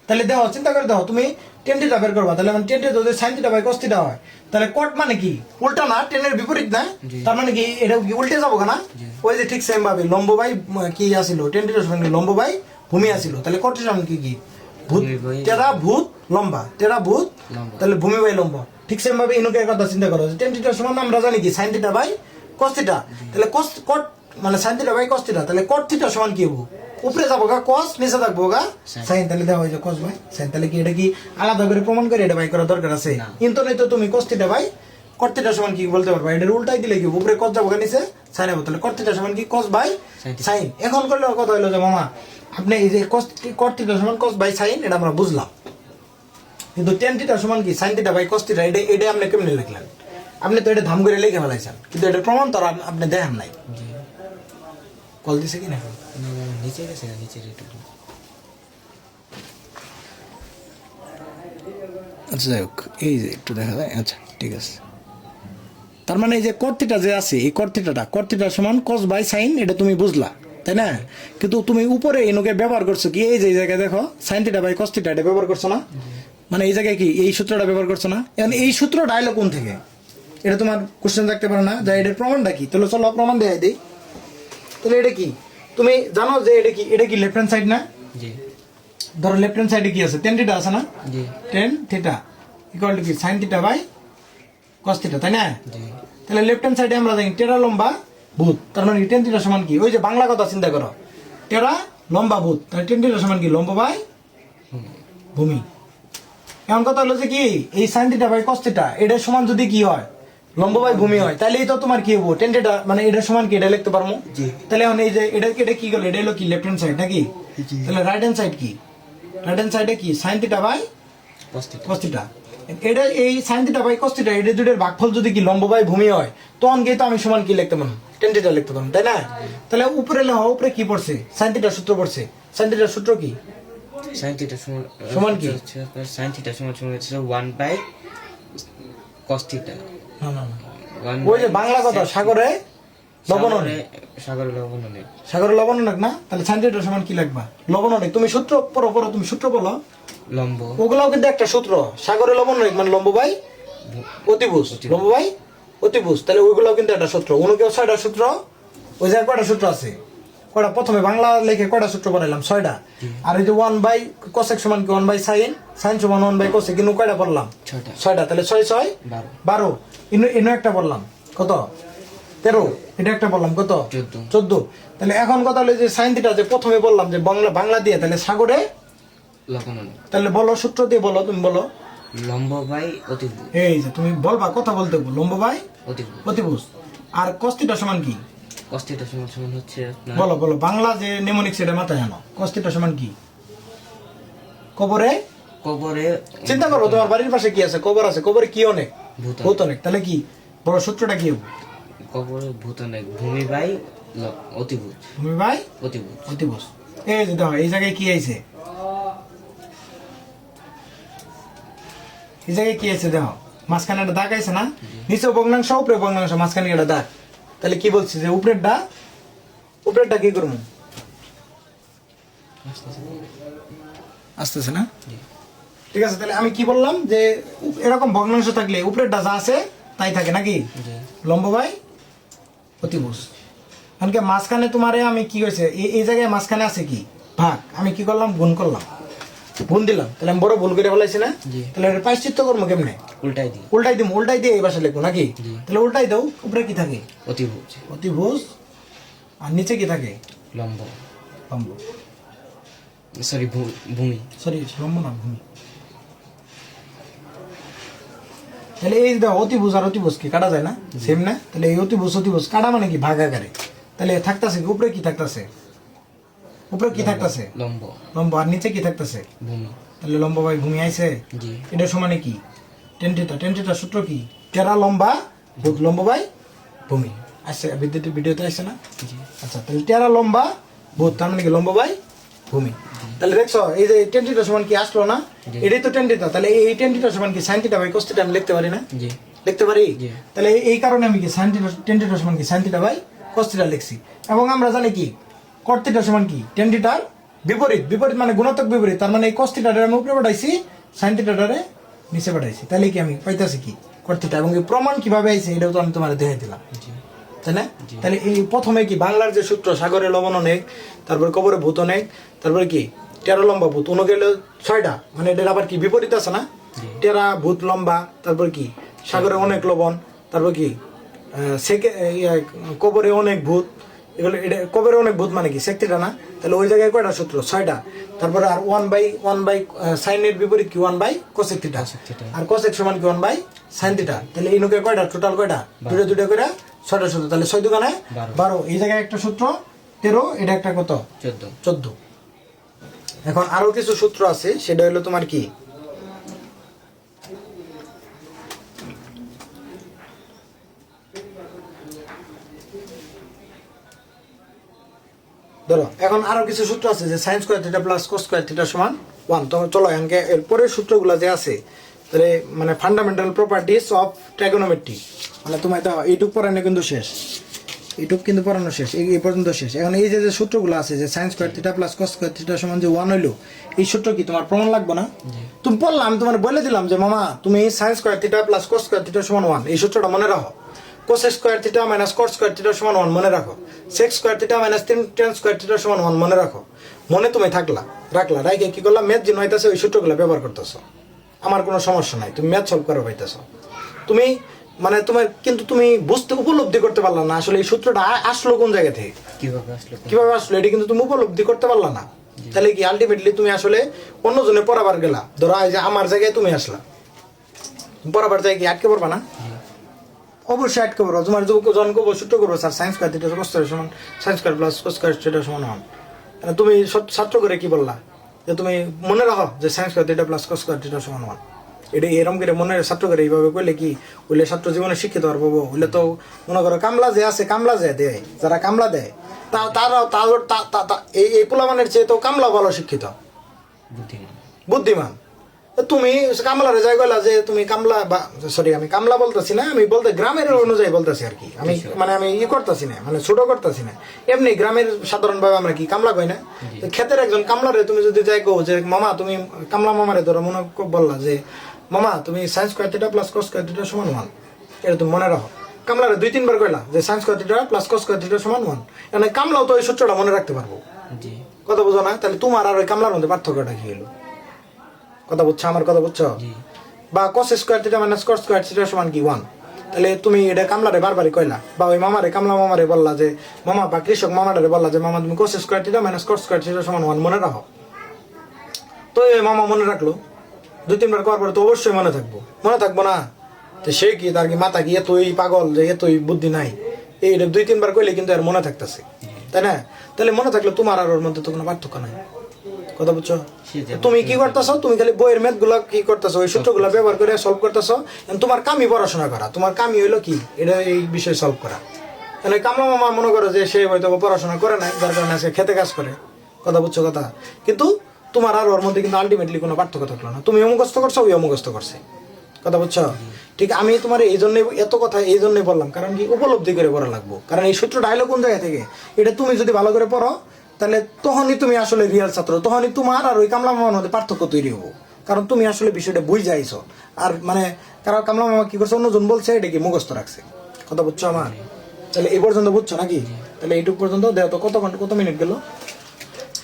তাহলে দেখো, চিন্তা করে দেখো, তুমি টেন থিটা বের করবা। তাহলে মানে টেন থিটা যদি sine theta by cos theta হয়, তাহলে কট মানে কি? উল্টা না, টেনের বিপরীত না? তার মানে কি এটা কি উল্টে যাবো না? ওই যে ঠিক সেম ভাবে লম্ব বাই কি আসিল? টেন থিটা সমান কি? লম্ব বাই ভূমি আসিল। তাহলে কট থিটা সমান কি? ভূত টেরা ভূত লম্বা, টেরা ভূত তাহলে ভূমি বাই লম্বা। ঠিক সেম ভাবে ইনুকের কথা চিন্তা করো। টেন থিটা সমান আমরা জানি কি? Sine theta by cos theta. তাহলে কট মানে sine theta by cos theta. তাহলে কট থিটা সমান কি হবো? উপরে যাবো গা কস, নিচে থাকবো গা সাইন। তাহলে দেওয়া হয়েছে কস বাই সাইন। তাহলে কি এটা কি আলাদা করে প্রমাণ করে এটা বাই করার দরকার আছে? কিন্তু নয় তো তুমি cos theta by cot theta সমান কি বলতে পারবা? এটার উল্টাই দিলে কি? উপরে কস যাবো গা, নিচে সাইন হবো। তাহলে কট থিটা সমান কি? Cos by sine. এখন করলে কথা হলো যে মামা আপনি এই যে কট থিটা সমান কস বাই সাইন, এটা আমরা বুঝলাম। কিন্তু টেন থিটা সমান কি? Sine theta by cos theta. এটা আপনি কেমনে লিখলেন? আপনি তো এটা ধাম করে লিখে ফেলাইছেন, কিন্তু এটার প্রমাণ তো আর আপনি দেখেন নাই। কল দিছে কি না? নিচে গেছে না? নিচের একটু আচ্ছা যাই হোক, এই যে একটু দেখা যায়। আচ্ছা ঠিক আছে। তার মানে এই যে কট থিটা যে আছে, এই কট থিটা সমান কস বাই সাইন, এটা তুমি বুঝলা তাই না? কিন্তু তুমি উপরে এনুকে ব্যবহার করছো কি? এই যে এই জায়গায় দেখো sine theta by cos theta, এটা ব্যবহার করছো না? মানে এই জায়গায় কি এই সূত্রটা ব্যবহার করছো না? এখন এই সূত্রটা এলো কোন থেকে? এটা তোমার কোশ্চেন থাকতে পারে না যে এটার প্রমাণটা কি? তাহলে চলো প্রমাণ দেখাই দিই। তাহলে এটা কি? তুমি জানো যে এটা কি লেফট হ্যান্ড সাইড না? জি ধরো লেফট হ্যান্ড সাইডে কি আছে? টেন থিটা আছে না? জি টেন থিটা ইকুয়াল টু কি? Sine theta by cos theta, তাই না? জি তাহলে লেফট হ্যান্ড সাইডে আমরা জানি টেরা লম্বা ভূত। তার মানে টেন থিটা সমান কি? ওই যে বাংলা কথা চিন্তা করো, টেরা লম্বা ভূত, তাহলে টেন থিটা সমান কি? লম্ব বাই ভূমি। এমন কথা হলো যে কি এই sine theta by cos theta এটার সমান যদি কি হয়? লম্ব বাই ভূমি হয়, তাহলে এই তো তোমার কি হবো? টেন থিটা মানে এটার সমান কি? এটা লিখতে পারবো। তাহলে এখন এই যে এটা কি করলো? এটা হলো কি? লেফট হ্যান্ড সাইড নাকি? তাহলে রাইট হ্যান্ড সাইড কি? রাইট হ্যান্ড সাইডে কি? Sine theta by cos theta. Cos theta. এটা এই sine theta by cos theta, এটা দুটোর ভাগফল যদি কি লম্ব বাই ভূমি হয়, তখন কি তো আমি সমান কি লিখতে পারবো? টেন থিটা লিখতে পারবো, তাই না? তাহলে উপরে লেখা, উপরে কি পড়ছে? সাইন থিটার সূত্র পড়ছে। সাইন থিটার সূত্র কি? sin থিটা সমান কি? হচ্ছে আপনার sin থিটা সমান হচ্ছে 1/cos থিটা। না না না, ওই যে বাংলা কথা সাগরে লবণ অনেক, সাগরে লবণ অনেক, সাগরে লবণ অনেক না? তাহলে সাইন থিটার সমান কি লিখবা? লবণ অনেক। তুমি সূত্র পড়ো, তুমি সূত্র বলো। লম্ব ওগুলাও কিন্তু একটা সূত্র। সাগরে লবণ অনেক মানে লম্ব বাই অতিভুজ, লম্ব বাই অতিভুজ। তাহলে ওইগুলাও কিন্তু একটা সূত্র। অনুকেও 6টা সূত্র। ওই জায়গায় কয়টা সূত্র আছে? কয়টা? প্রথমে বাংলা লিখে কয়টা সূত্র পড়াইলাম? 6টা। আর এই যে 1 বাই কোসেক সমান কি? 1 বাই সাইন, সাইন সমান 1 বাই কোসেক। কিন্তু কয়টা পড়লাম? 6টা। তাহলে 6 6 12। ইনো একটা পড়লাম। কত? 13, এটা একটা বললাম কত 14 14। তাহলে এখন কথা হলো যে সাইন থিটা যে প্রথমে বললাম যে বাংলা দিয়ে, তাহলে সাগরে, লবণ অনেক। তাহলে বলো সূত্র দিয়ে বলো, তুমি বলো। লম্ব বাই অতিভুজ। এই যে তুমি বলবা, কথা বলতে হবে, লম্ব বাই অতিভুজ। অতিভুজ। আর cos থিটা সমান কি? cos থিটা সমান সমান হচ্ছে আপনার বলো বলো, বাংলা যে নেমোনিক্স এটা মাথায় আনো। cos থিটা সমান কি? কবরে, কবরে চিন্তা করো তোমার বাড়ির পাশে কি আছে? কবর আছে, কবরে কি অনেক? ভূত ভূত অনেক। তাহলে কি বড় সূত্রটা কি হবে? কবরে ভূত অনেক, ভূমি বাই অতিভুজ। ভূমি বাই অতিভুজ। অতিভুজ। এই যে দেখো এই জায়গায় কি আইছে, এই জায়গায় কি আছে দেখো, মাঝখানে একটা দাগ আইছে না? নিচে ভগ্নাংশ, উপরে ভগ্নাংশ, মাঝখানে একটা দাগ। তাহলে কি বলছি যে উপরেরটা কি করবো? আসতেছে না? ঠিক আছে, তাহলে আমি কি বললাম যে এরকম ভগ্নাংশ থাকলে উপরেরটা যা আছে তাই থাকে নাকি? জি। লম্ব বাই অতিভুজ। কারণ মাঝখানে তোমারে আমি কি হয়েছে, এই জায়গায় মাঝখানে আছে কি ভাগ, আমি কি করলাম গুণ করলাম, গুণ দিলাম। তাহলে আমি বড় ভুল করে ফেলাইছি না? জি। তাহলে এটা প্রায়শ্চিত্ত করবো কেমনে? উল্টাই দিই। উল্টাই দিয়ে এই ভাষা লিখবো নাকি? জি। তাহলে উল্টাই দাও, উপরে কি থাকে? অতিভুজ। অতিভুজ। আর নিচে কি থাকে? লম্ব, লম্ব। সরি ভূমি। সরি, লম্ব না, ভূমি। তাহলে এই দাও, অতিভুজ আর অতিভুজ কি কাটা যায় না? সেম না? তাহলে এই অতিভুজ কাটা মানে কি ভাগ আকারে। তাহলে থাকতেছে কি উপরে? কি থাকতেছে উপরে? কি থাকতেছে? লম্ব। লম্ব। আর নিচে কি থাকতেছে? ভূমি। তাহলে লম্ব বাই ভূমি আইছে। জি। এটা সমানে কি? টেন থিটা সূত্র কি? টেরা লম্বা ভূত লম্ব বাই ভূমি। আসছে ভিডিওতে আসছে না? জি। আচ্ছা, তাহলে টেরা লম্বা ভূত তার মানে কি লম্ব বাই ভূমি। তাহলে দেখছো এই যে টেন থিটা সমান কি আসলো না? জি। এটাই তো টেন থিটা। তাহলে এই টেন থিটা সমান কি sine theta by cos theta আমি লিখতে পারি না? জি। লিখতে পারি। জি। তাহলে এই কারণে আমি কি সাইন থিটা, টেন থিটা সমান কি sine theta by cos theta লিখছি। এবং আমরা জানি কি cot থিটা সমান কি টেন থিটার বিপরীত। বিপরীত মানে গুণাত্মক বিপরীত। তার মানে এই cos থিটাটা আমি উপরে পাঠাইছি, সাইন থিটাটারে নিচে পাঠাইছি। তাহলে কি আমি পাইতাছি কি cot থিটা। এবং এই প্রমাণ কিভাবে আইছে এটাও তো আমি তোমার দেখাই দিলাম, জি। তাই না? তাহলে এই প্রথমে কি বাংলার যে সূত্র, সাগরে লবণ অনেক, তারপরে কবরে ভূত অনেক, তারপরে কি টেরা লম্বা ভূত অনেক গেলে 6টা, মানে এটার আবার কি বিপরীত আছে না? টেরা ভূত লম্বা, তারপর কি সাগরে অনেক লবণ, তারপর কি কবরে অনেক ভূত। এগুলো এটা কবরে অনেক ভূত মানে কি সেক থিটা না? তাহলে ওই জায়গায় কয়টা সূত্র? 6টা। তারপরে আর 1/1 সাইনের বিপরীত কি 1/cosec থিটা। আর cosec সমান কি 1/sin থিটা। তাহলে এই নোকে কয়টা টোটাল কয়টা? দুটো করে 6টা সূত্র। তাহলে 6 দুগুণে 12। এই জায়গায় একটা সূত্র 13, এটা একটা কত? 14। এখন আরো কিছু সূত্র আছে, সেটা হলো তোমার কি ধরো, এখন আরো কিছু সূত্র আছে যে sin square theta plus cos square theta সমান 1। তো চলো এখানে এরপরের সূত্রগুলো যে আছে, তাহলে মানে ফান্ডামেন্টাল প্রপার্টিজ অফ ট্রাইগোনোমেট্রি, মানে তোমার এটা এইটুক পড়ানো কিন্তু শেষ, এইটুক কিন্তু পড়ানো শেষ, এই পর্যন্ত শেষ। এখন এই যে সূত্রগুলো আছে যে sin square theta plus cos square theta সমান যে 1 হইলো, এই সূত্র কি তোমার প্রমাণ লাগবে না? তুমি পড়লাম, আমি তোমার বলে দিলাম যে মামা তুমি sin square theta plus cos square theta সমান 1 এই সূত্রটা মনে রাখো। cos square theta minus cot square theta সমান 1 মনে রাখো। sec square theta minus tan square theta সমান 1 মনে রাখো। মনে তুমি রাখলা রাইকে কি করলাম, ম্যাথ যিনি হইতাছে ওই সূত্রগুলো ব্যবহার করতেছো, আমার কোনো সমস্যা নাই, তুমি ম্যাথ সলভ করে পাইতেছো। তুমি মানে তোমার কিন্তু তুমি বুঝতে উপলব্ধি করতে পারলা না আসলে এই সূত্রটা আসলো কোন জায়গা থেকে, কিভাবে আসলো, এটা কিন্তু তুমি উপলব্ধি করতে পারলা না। তাহলে কি আলটিমেটলি তুমি আসলে অন্যজনে পড়াবার গেলা, ধরো এই যে আমার জায়গায় তুমি আসলা, পড়াবার জায়গায় কি আটকে পড়বা না? অবশ্যই আটকে পড়বো। তোমার যখন করবো সূত্র করবো sir science square theta cos square সমান sin square plus cos square theta সমান 1, তুমি ছাত্র করে কি বললা যে তুমি মনে রাখো যে sin square theta plus cos square theta সমান 1। এটা এরকম করে মনে ছাত্র করে এইভাবে করলে কি ওইলে ছাত্র জীবনে শিক্ষিত পারবো? ওইলে তো মনে করো কামলা যে আছে, কামলা যে দেয়, যারা কামলা দেয় তারাও এই পোলামানের চেয়ে তো কামলা ভালো শিক্ষিত, বুদ্ধিমান। তুমি কামলারে যাই গেলা যে তুমি কামলা, সরি আমি কামলা বলতেছি না, আমি বলতে গ্রামের অনুযায়ী বলতেছি আর কি, আমি মানে আমি করতেছি না, মানে ছোট করতেছি না, এমনি গ্রামের সাধারণভাবে আমরা কি কামলা কই না? ক্ষেতের একজন কামলারে তুমি যদি যাই কো যে মামা তুমি কামলা মামারে ধরো মনে বললা যে মামা তুমি sin square theta plus cos square theta সমান 1, এটা তুমি মনে রাখো। কামলারে 2-3 বার কইলা যে sin square theta plus cos square theta সমান 1, মানে কামলাও তো এই সূত্রটা মনে রাখতে পারবো। কথা বুঝো না? তাহলে তোমার আর ওই কামলার মধ্যে পার্থক্যটা কি হলো? কথা বুঝছো? আমার কথা বুঝছো? বা cos square theta minus cot square theta সমান কি 1, তাহলে তুমি এটা কামলারে বারবারই কইলা, বা ওই মামারে কামলা মামারে বললা যে মামা, বা কৃষক মামারে বললা যে মামা তুমি cos square theta minus cot square theta সমান 1 মনে রাখো। তো এই মামা মনে রাখলো, 2-3 বার করার পরে তো অবশ্যই মনে থাকবো না? তো সে কি, তার কি মাথা কি এতই পাগল যে এতই বুদ্ধি নাই? এইটা 2-3 বার কইলে কিন্তু আর মনে থাকতেছে, তাই না? তাহলে মনে থাকলে তোমার আর ওর মধ্যে তো কোনো পার্থক্য নাই, কথা বুঝছো? তুমি কি করতেছো, তুমি খালি বইয়ের ম্যাথ গুলা কি করতেছো, ওই সূত্রগুলা ব্যবহার করে সলভ করতেছো। তোমার কামই পড়াশোনা করা, তোমার কামই হইলো কি এটা এই বিষয় সলভ করা। তাহলে কামলা মামা মনে করো যে সে হয়তো পড়াশোনা করে নাই, যার কারণে আজকে খেতে কাজ করে, কথা বুঝছো কথা? কিন্তু তোমার আর ওর মধ্যে কিন্তু আলটিমেটলি কোনো পার্থক্য থাকলো না। তুমি মুখস্থ করছো, ওই মুখস্থ করছে, কথা বুঝছো? ঠিক, আমি তোমার এই জন্য এত কথা এই জন্যই বললাম, কারণ কি উপলব্ধি করে পড়া লাগবো। কারণ এই সূত্রটা আইলো কোন জায়গা থেকে, এটা তুমি যদি ভালো করে পড়ো তাহলে তখনই তুমি আসলে রিয়েল ছাত্র, তখনই তোমার আর ওই কামলা মামার মধ্যে পার্থক্য তৈরি হবো। কারণ তুমি আসলে বিষয়টা বুঝাইছো। আর মানে কারণ কামলা মামা কি করছে, অন্যজন বলছে, এটা কি মুখস্থ রাখছে, কথা বুঝছো আমার? তাহলে এই পর্যন্ত বুঝছো নাকি? তাহলে এইটুক পর্যন্ত দেও তো, কত মিনিট গেল?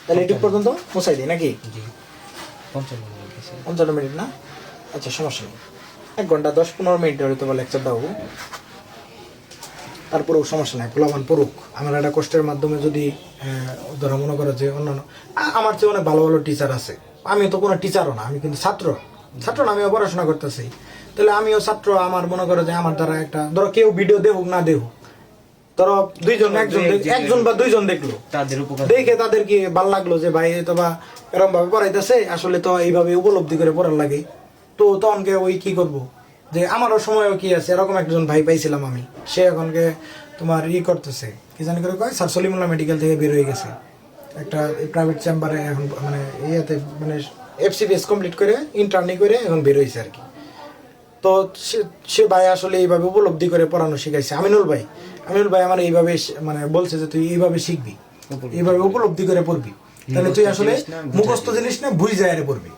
তাহলে এইটুক পর্যন্ত মুছাই দিই নাকি? 55 মিনিট না? আচ্ছা, সমস্যা নেই, 1 ঘন্টা 10-15 মিনিট হয়তো বা লেকচার দাও, তারপরেও সমস্যা নাই, পোলাবান পড়ুক। আমার একটা কষ্টের মাধ্যমে যদি ধরো মনে করো যে অন্যান্য আমার চেয়ে অনেক ভালো ভালো টিচার আছে, আমি তো কোনো টিচারও না, আমি কিন্তু ছাত্র না, আমিও পড়াশোনা করতেছি। তাহলে আমিও ছাত্র, আমার মনে করো যে আমার দ্বারা একটা ধরো কেউ ভিডিও দেখুক না দেখুক, ধরো একজন বা দুইজন দেখলো, দেখে তাদের কি ভালো লাগলো যে ভাই তো বা এরকম ভাবে পড়াইতেছে, আসলে তো এইভাবে উপলব্ধি করে পড়ার লাগে। তো তখনকে ওই কি করব, যে আমারও সময়ও কি আছে, এরকম একজন ভাই পাইছিলাম আমি, সে এখনকে তোমার করতেছে, কি জানি করে কয়, স্যার সলিমুল্লাহ মেডিকেল থেকে বের হয়ে গেছে একটা প্রাইভেট চেম্বারে, এখন মানে ইয়েতে মানে FCPS কমপ্লিট করে ইন্টার্নি করে এখন বের হয়েছে আর কি। তো সে ভাই আসলে এইভাবে উপলব্ধি করে পড়ানো শিখাইছে। আমিনুল ভাই আমার এইভাবে মানে বলছে যে তুই এইভাবে শিখবি, এইভাবে উপলব্ধি করে পড়বি, তাহলে তুই আসলে মুখস্থ জিনিস না বুঝ যায় পড়বি।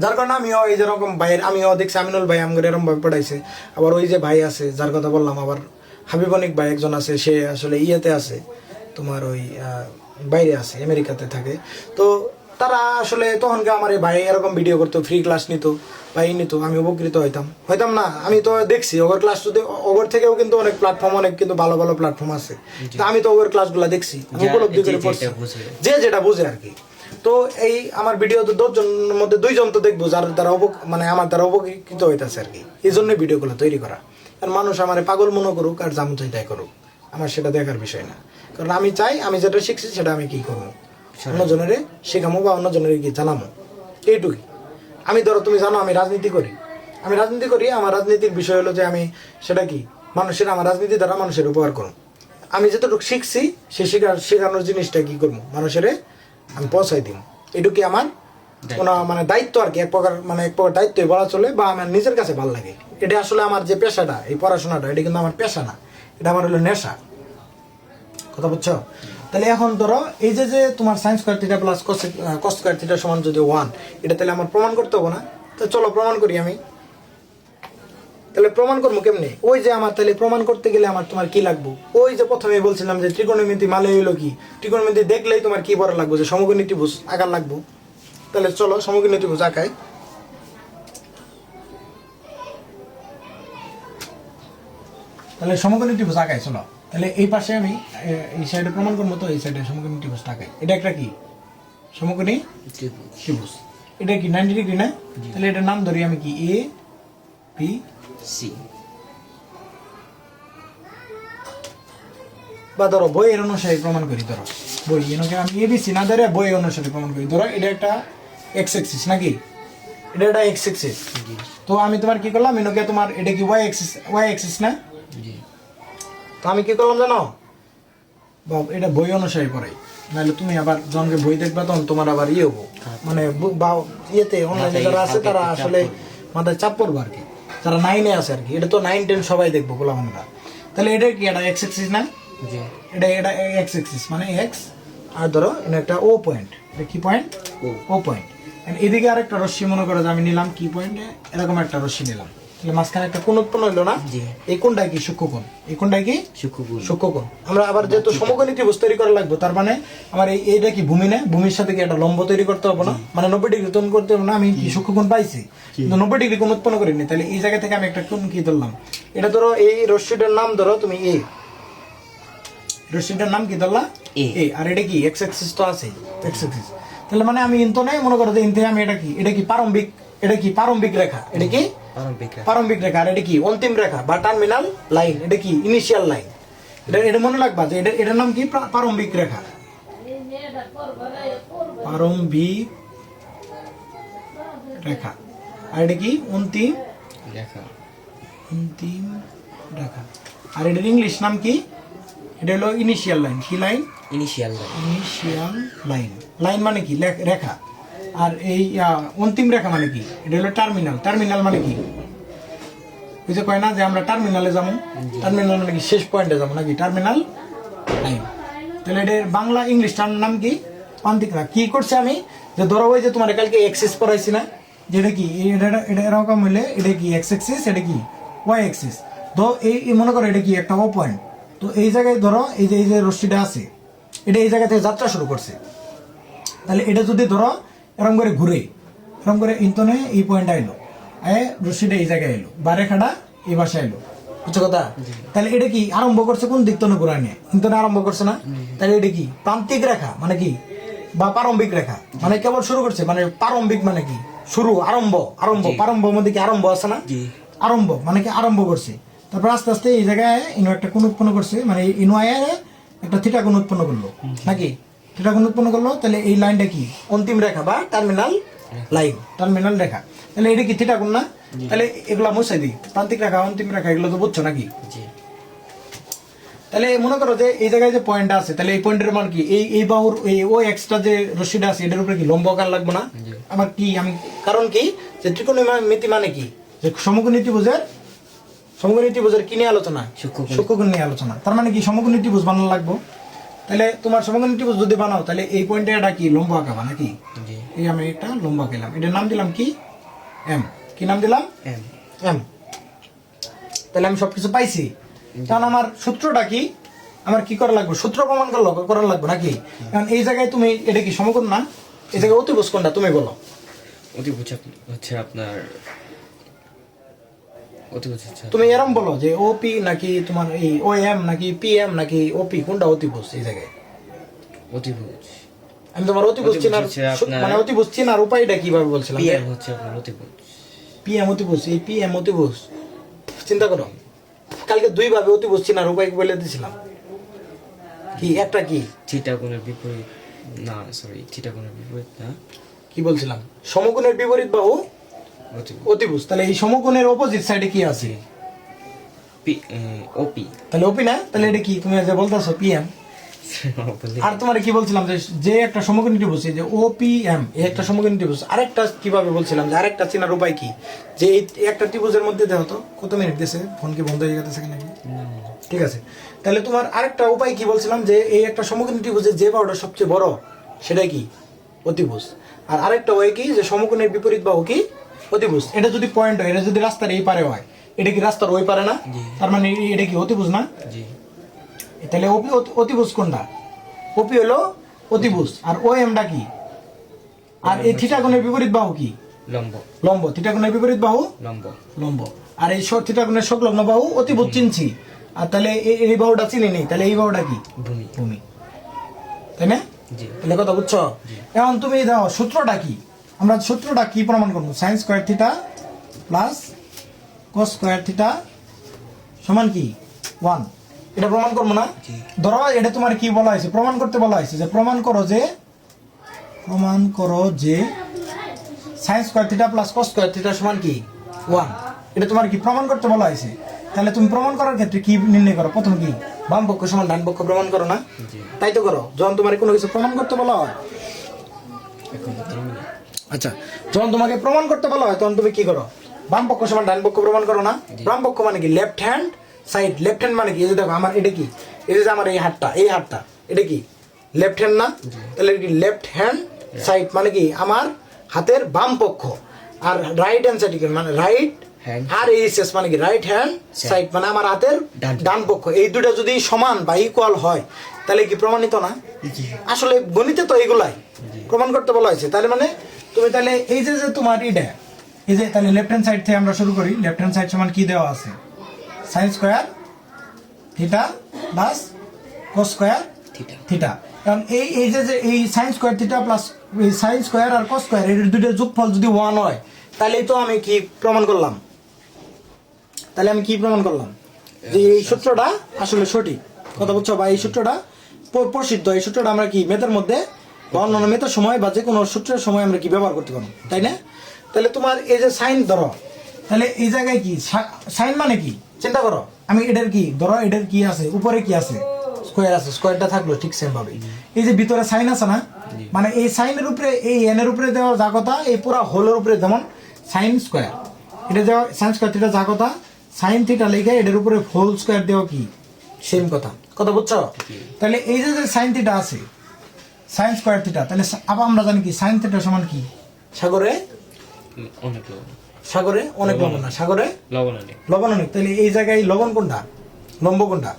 যার কারণে আমিও এই যেরকম ভাইয়ের, আমিও দেখছি আমিনুল ভাই আমাকে এরকম ভাবে পড়াইছে। আবার ওই যে ভাই আছে যার কথা বললাম, আবার হাবিবানিক ভাই একজন আছে, সে আসলে ইয়েতে আছে তোমার ওই বাইরে আছে, আমেরিকাতে থাকে। তো তারা আসলে তখনকে আমার এই ভাই এরকম ভিডিও করতো, ফ্রি ক্লাস নিত বা নিত, আমি উপকৃত হইতাম না। আমি তো দেখছি ওগর ক্লাস, যদি ওগর থেকেও কিন্তু অনেক প্ল্যাটফর্ম, অনেক কিন্তু ভালো ভালো প্ল্যাটফর্ম আছে, তো আমি তো ওগর ক্লাসগুলো দেখছি, আমি উপলব্ধি করে পড়ছি, যে যেটা বুঝে আর কি। তো এই আমার ভিডিও তো 10 জনের মধ্যে 2 জন তো দেখবো যার দ্বারা মানে আমার দ্বারা উপকৃত হইতেছে আর কি। এই জন্যই ভিডিওগুলো তৈরি করা। আর মানুষ আমার পাগল মনে করুক আর যেমন চাই তাই করুক, আমার সেটা দেখার বিষয় না। কারণ আমি চাই আমি যেটা শিখছি সেটা আমি কি করবো, অন্যজনের শেখামো বা অন্যজনের কি জানামো, এইটুকুই। আমি ধরো তুমি জানো আমি রাজনীতি করি, আমার রাজনীতির বিষয় হলো যে আমি সেটা কি মানুষের, আমার রাজনীতি দ্বারা মানুষের উপকার করবো। আমি যতটুকু শিখছি সে শেখানোর জিনিসটা কি করবো, মানুষের আমি পৌঁছাই দিব, এটুকি আমার কোনো মানে দায়িত্ব আর কি, এক প্রকার দায়িত্বই বলা চলে, বা আমার নিজের কাছে ভালো লাগে। এটা আসলে আমার যে পেশাটা, এই পড়াশোনাটা, এটা কিন্তু আমার পেশা না, এটা আমার হলো নেশা, কথা বুঝছো? তাহলে এখন ধরো এই যে তোমার sine square theta plus cos square theta সমান যদি 1, এটা তাহলে আমার প্রমাণ করতে হবে না? তো চলো প্রমাণ করি আমি। তাহলে প্রমাণ করবো কেমনে? ওই যে আমার তাহলে প্রমাণ করতে গেলে আমার তোমার কি লাগবে, ওই যে প্রথমে বলছিলাম যে ত্রিকোণমিতি মালে হইলো কি, ত্রিকোণমিতি দেখলেই তোমার কি বড় লাগবে, যে সমকোণী ত্রিভুজ আঁকার লাগবে। তাহলে চলো সমকোণী ত্রিভুজ আঁকাই। তাহলে সমকোণী ত্রিভুজ আঁকাই, চলো। তাহলে এই পাশে আমি এই সাইডে প্রমাণ করবো, তো এই সাইডে সমকোণী ত্রিভুজ আঁকাই। এটা একটা কি সমকোণী ত্রিভুজ, এটা কি 90 ডিগ্রি না? তাহলে এটার নাম ধরি আমি কি এ বি সি, বা ধরো বই এর অনুসারে প্রমাণ করি, ধরো বই এনকে আমি এবিসি না ধরে বই অনুসারে প্রমাণ করি। ধরো এটা একটা এক্স এক্সিস নাকি, এটা একটা এক্স এক্সিস। তো আমি তোমার কি করলাম, এনকে তোমার এটা কি ওয়াই এক্সিস না? তো আমি কি করলাম জানো, এটা বই অনুসারে পড়াই, নাহলে তুমি আবার যখনকে বই দেখবা তখন তোমার আবার ইয়ে হবো, মানে ইয়েতে অনলাইনে যারা আছে তারা আসলে মাথায় চাপ পড়বো আর কি, যারা 9-এ আছে আর কি। এটা তো 9-10 সবাই দেখবো বললাম আমরা। তাহলে এটা কি একটা এক্স এক্সিস না? এটা এক্স এক্সিস মানে এক্স, আর ধরো এটা একটা ও পয়েন্ট, এটা কি পয়েন্ট? ও পয়েন্ট। এদিকে আরেকটা রশ্মি মনে করো যে আমি নিলাম কি পয়েন্টে, এরকম একটা রশ্মি নিলাম, তাহলে মাঝখানে একটা কোণ উৎপন্ন হলো না? জি। এই কোণটা কি সূক্ষ্মকোণ, এই কোণটা কি সূক্ষ্মকোণ। সূক্ষ্মকোণ। আমরা আবার যেহেতু সমকোণী ত্রিভুজ তৈরি করা লাগবে, তার মানে আমার এইটা কি ভূমি না, ভূমির সাথে কি একটা লম্ব তৈরি করতে হবে না, মানে 90 ডিগ্রি কোণ করতে হবে না। আমি কি সূক্ষ্মকোণ পাইছি, কিন্তু 90 ডিগ্রি কোণ উৎপন্ন করিনি। তাহলে এই জায়গা থেকে আমি একটা কোণ কি ধরলাম, এটা ধরো এই রশ্মিটার নাম ধরো তুমি এ, রশ্মিটার নাম কি ধরলা A। এ, আর এটা কি এক্স অ্যাক্সিস তো আছে, এক্স অ্যাক্সিস। তাহলে মানে আমি ইনতো নাই, মনে করো যে ইনতে আমি এটা কি প্রারম্ভিক, এটা কি প্রারম্ভিক রেখা, এটা কি প্রারম্ভিক রেখা। প্রারম্ভিক রেখা, আর এটা কি অন্তিম রেখা বা টার্মিনাল লাইন, এটা কি ইনিশিয়াল লাইন। এটা মনে রাখবা যে এটার নাম কি প্রারম্ভিক রেখা, প্রারম্ভিক রেখা। আর এটা কি অন্তিম রেখা। অন্তিম রেখা। আর এটার ইংলিশ নাম কি, এটা হলো ইনিশিয়াল লাইন। কি line? Initial line. Initial line. Line মানে কি রেখা, আর এই অন্তিম রেখা মানে কি, এটা হলো টার্মিনাল। টার্মিনাল মানে কি, ওই যে কয় না যে আমরা টার্মিনালে যাবো, টার্মিনাল মানে কি শেষ পয়েন্টে যাবো নাকি, টার্মিনাল লাইন। তাহলে এটার বাংলা ইংলিশ টার্ম নাম কি, প্রান্তিক রেখা। কি করছে আমি, যে ধরো ওই যে তোমার কালকে এক্সিস পড়াইছি না, যেটা কি এটা এরকম হইলে এটা কি এক্স এক্সিস, এটা কি ওয়াই এক্সিস। তো এই মনে করো এটা কি একটা ও পয়েন্ট। তো এই জায়গায় ধরো এই যে রশ্মিটা আছে, এটা এই জায়গা থেকে যাত্রা শুরু করছে। তাহলে এটা যদি ধরো এরকম করে ঘুরে, এরকম করে ইন্তনে এই পয়েন্টটা এলো, রশ্মিটা এই জায়গায় এলো, বা রেখাটা এই বাসায় এলো, বুঝছো কথা? তাহলে এটা কি আরম্ভ করছে কোন দিক তনে ঘুরায় নিয়ে, ইন্তনে আরম্ভ করছে না? তাহলে এটা কি প্রান্তিক রেখা মানে কি, বা প্রারম্ভিক রেখা মানে কেবল শুরু করছে, মানে প্রারম্ভিক মানে কি শুরু, আরম্ভ। আরম্ভ, প্রারম্ভ মধ্যে কি আরম্ভ আছে না? আরম্ভ মানে কি আরম্ভ করছে, তারপর আস্তে আস্তে এই জায়গায় ইনো একটা কোণ উৎপন্ন করছে, মানে ইনোয়ায় একটা থিটা কোণ উৎপন্ন করলো নাকি, থিটা কোণ উৎপন্ন করলো। তাহলে এই লাইনটা কি অন্তিম রেখা বা টার্মিনাল লাইন, টার্মিনাল রেখা। তাহলে এটা কি থিটা কোণ না? তাহলে এগুলা মুছাই দিই, প্রান্তিক রেখা অন্তিম রেখা এগুলো তো বুঝছো নাকি? তাহলে মনে করো যে এই জায়গায় যে পয়েন্টটা আছে, তাহলে এই পয়েন্টের মান কি, এই বাহুর এই ও এক্সট্রা যে রশ্মিটা আছে এটার উপরে কি লম্ব আকার লাগবে না? আমার কি আমি কারণ কি, যে ত্রিকোণমিতি মানে কি, যে সমকোণী ত্রিভুজের কি নিয়ে আলোচনা, সূক্ষ্মকোণ নিয়ে আলোচনা। তার মানে কি সমকোণী ত্রিভুজ বানানো লাগবে। তাহলে তোমার সমকোণী ত্রিভুজ যদি বানাও, তাহলে এই পয়েন্টে এটা কি লম্ব আঁকাবা নাকি? এই আমি একটা লম্ব আঁকালাম, এটার নাম দিলাম কি এম। কি নাম দিলাম? এম। তাহলে আমি সবকিছু পাইছি। কারণ আমার সূত্রটা কি, আমার কি করা লাগবে, সূত্র প্রমাণ করা লাগবে নাকি? কারণ এই জায়গায় তুমি এটা কি সমকোণ না, এই জায়গায় অতিভুজ কোনটা তুমি বলো? অতিভুজ হচ্ছে আপনার, অতিভুজ হচ্ছে তুমি এরম বলো যে ওপি নাকি তোমার এই ও এম নাকি পি এম নাকি ওপি, কোনটা অতিভুজ এই জায়গায়? অতিভুজ। আমি তোমার অতিভুজ চেনার মানে অতিভুজ চেনার উপায়টা কিভাবে বলছিলাম? পিএম হচ্ছে আপনার অতিভুজ। পিএম অতিভুজ, এই পিএম অতিভুজ চিন্তা করো, কালকে দুই ভাবে অতিভুজ চেনার উপায় বলে দিয়েছিলাম। কি একটা কি থিটা কোণের বিপরীত, না সরি থিটা কোণের বিপরীত না, কি বলছিলাম, সমকোণের বিপরীত বাহু অতিভুজ। অতিভুজ। তাহলে এই সমকোণের অপোজিট সাইডে কি আছে? ওপি। তাহলে ওপি না? তাহলে এটা কি তুমি যে বলতেছো পিএম। আর তোমার কি বলছিলাম যে একটা সমকোণী ত্রিভুজ, যে ওপিএম এই একটা সমকোণী ত্রিভুজ। আরেকটা কিভাবে বলছিলাম যে আরেকটা চেনার উপায় কি, যে এই একটা ত্রিভুজের মধ্যে দেখো তো কত মিনিট দিয়েছে, ফোন কি বন্ধ হয়ে গেছে নাকি? ঠিক আছে, তাহলে তোমার আরেকটা উপায় কি বলছিলাম, যে এই একটা সমকোণী ত্রিভুজের যে বাহুটা সবচেয়ে বড় সেটাই কি অতিভুজ। আর আরেকটা ওই কি, যে সমকোণের বিপরীত বাহু কি অতিভুজ। এটা যদি পয়েন্ট হয়, এটা যদি রাস্তার এই পারে হয়, এটা কি রাস্তার ওই পারে না? তার মানে এটা কি অতিভুজ না? তাহলে ওপি অতিভুজ কোনটা? ওপি হলো অতিভুজ, আর ও এমটা কি? আর এই থিটা কোণের বিপরীত বাহু কি? লম্ব। লম্ব। থিটা কোণের বিপরীত বাহু লম্ব। লম্ব। আর এই থিটা কোণের সংলগ্ন বাহু অতিভুজ চিনছি। আর তাহলে এই বাহুটা চিনি নেই, তাহলে এই বাহুটা কি? ভূমি। ভূমি, তাই না? তাহলে কথা বুঝছো? এখন তুমি দাও সূত্রটা কি, আমরা সূত্রটা কি প্রমাণ করবো, sine square theta plus cos square theta সমান কি 1, এটা প্রমাণ করবো না? ধরো এটা তোমার কি বলা হয়েছে, প্রমাণ করতে বলা হয়েছে, যে প্রমাণ করো যে sine square theta plus cos square theta সমান কি 1, এটা তোমার কি প্রমাণ করতে বলা হয়েছে। তাহলে তুমি প্রমাণ করার ক্ষেত্রে কি নির্ণয় করো, প্রথম কি বাম পক্ষ সমান ডান পক্ষ প্রমাণ করো না? তাই তো করো যখন তোমার কোনো কিছু প্রমাণ করতে বলা হয়। আচ্ছা, যখন তোমাকে প্রমাণ করতে বলা হয় তখন তুমি কি করো, বাম পক্ষ সমান ডান পক্ষ প্রমাণ করো না? বাম পক্ষ মানে কি left hand side, left hand মানে কি, এই যে দেখো আমার এটা কি, এই যে আমার এই হাতটা এটা কি লেফট হ্যান্ড না? তাহলে কি লেফট হ্যান্ড সাইড মানে কি আমার হাতের বাম পক্ষ। আর রাইট হ্যান্ড সাইড মানে রাইট হ্যান্ড আর এইচএস মানে কি রাইট হ্যান্ড সাইড, মানে আমার হাতের ডান পক্ষ, এই দুটো যদি সমান বা ইকুয়াল হয় তাহলে কি প্রমাণিত না? আসলে গণিতে তো এগুলাই প্রমাণ করতে বলা হয়েছে। তাহলে মানে তুমি তাহলে এই যে যে তোমার এটা এই যে তাহলে লেফট হ্যান্ড সাইড থেকে আমরা শুরু করি। লেফট হ্যান্ড সাইড সমান কি দেওয়া আছে? Sine square theta plus cos square theta. Theta. কারণ এই এই যে যে এই সাইন স্কোয়ার থিটা প্লাস এই সাইন স্কোয়ার আর কস স্কোয়ার এর দুটোর যোগফল যদি 1 হয় তাহলেই তো আমি কি প্রমাণ করলাম? তাহলে আমি কি প্রমাণ করলাম? যে এই সূত্রটা আসলে সঠিক। কথা বুঝছো? বা এই সূত্রটা প্রসিদ্ধ। এই সূত্রটা আমরা কি মেথের মধ্যে বা অন্যান্য মেথের সময় বা যে কোনো সূত্রের সময় আমরা কি ব্যবহার করতে পারবো, তাই না? তাহলে তোমার এই যে সাইন ধরো, তাহলে এই জায়গায় কি সাইন মানে কি চিন্তা করো। আমি এটার কি ধরো, এটার কি আছে উপরে কি আছে? স্কোয়ার আছে, স্কোয়ারটা থাকলো ঠিক সেম ভাবে। এই যে ভিতরে সাইন আছে না, মানে এই সাইনের উপরে এই এন এর উপরে দেওয়া যা কথা, এই পুরো হোলের উপরে যেমন সাইন স্কোয়ার, এটা দেওয়া সাইন স্কোয়ার থিটা যা কথা, সাইন থিটা লিখে এটার উপরে হোল স্কোয়ার দেওয়া কি সেম কথা। কথা বুঝছো? তাহলে এই যে যে সাইন থিটা আছে, সাইন স্কোয়ার থিটা, তাহলে আবার আমরা জানি কি সাইন থিটা সমান কি? সাগরে অনেক লবণ, সাগরে অনেক লবণ না, সাগরে লবণ অনেক। লবণ অনেক। তাহলে এই জায়গায় লবণ কোনটা, লম্ব কোনটা?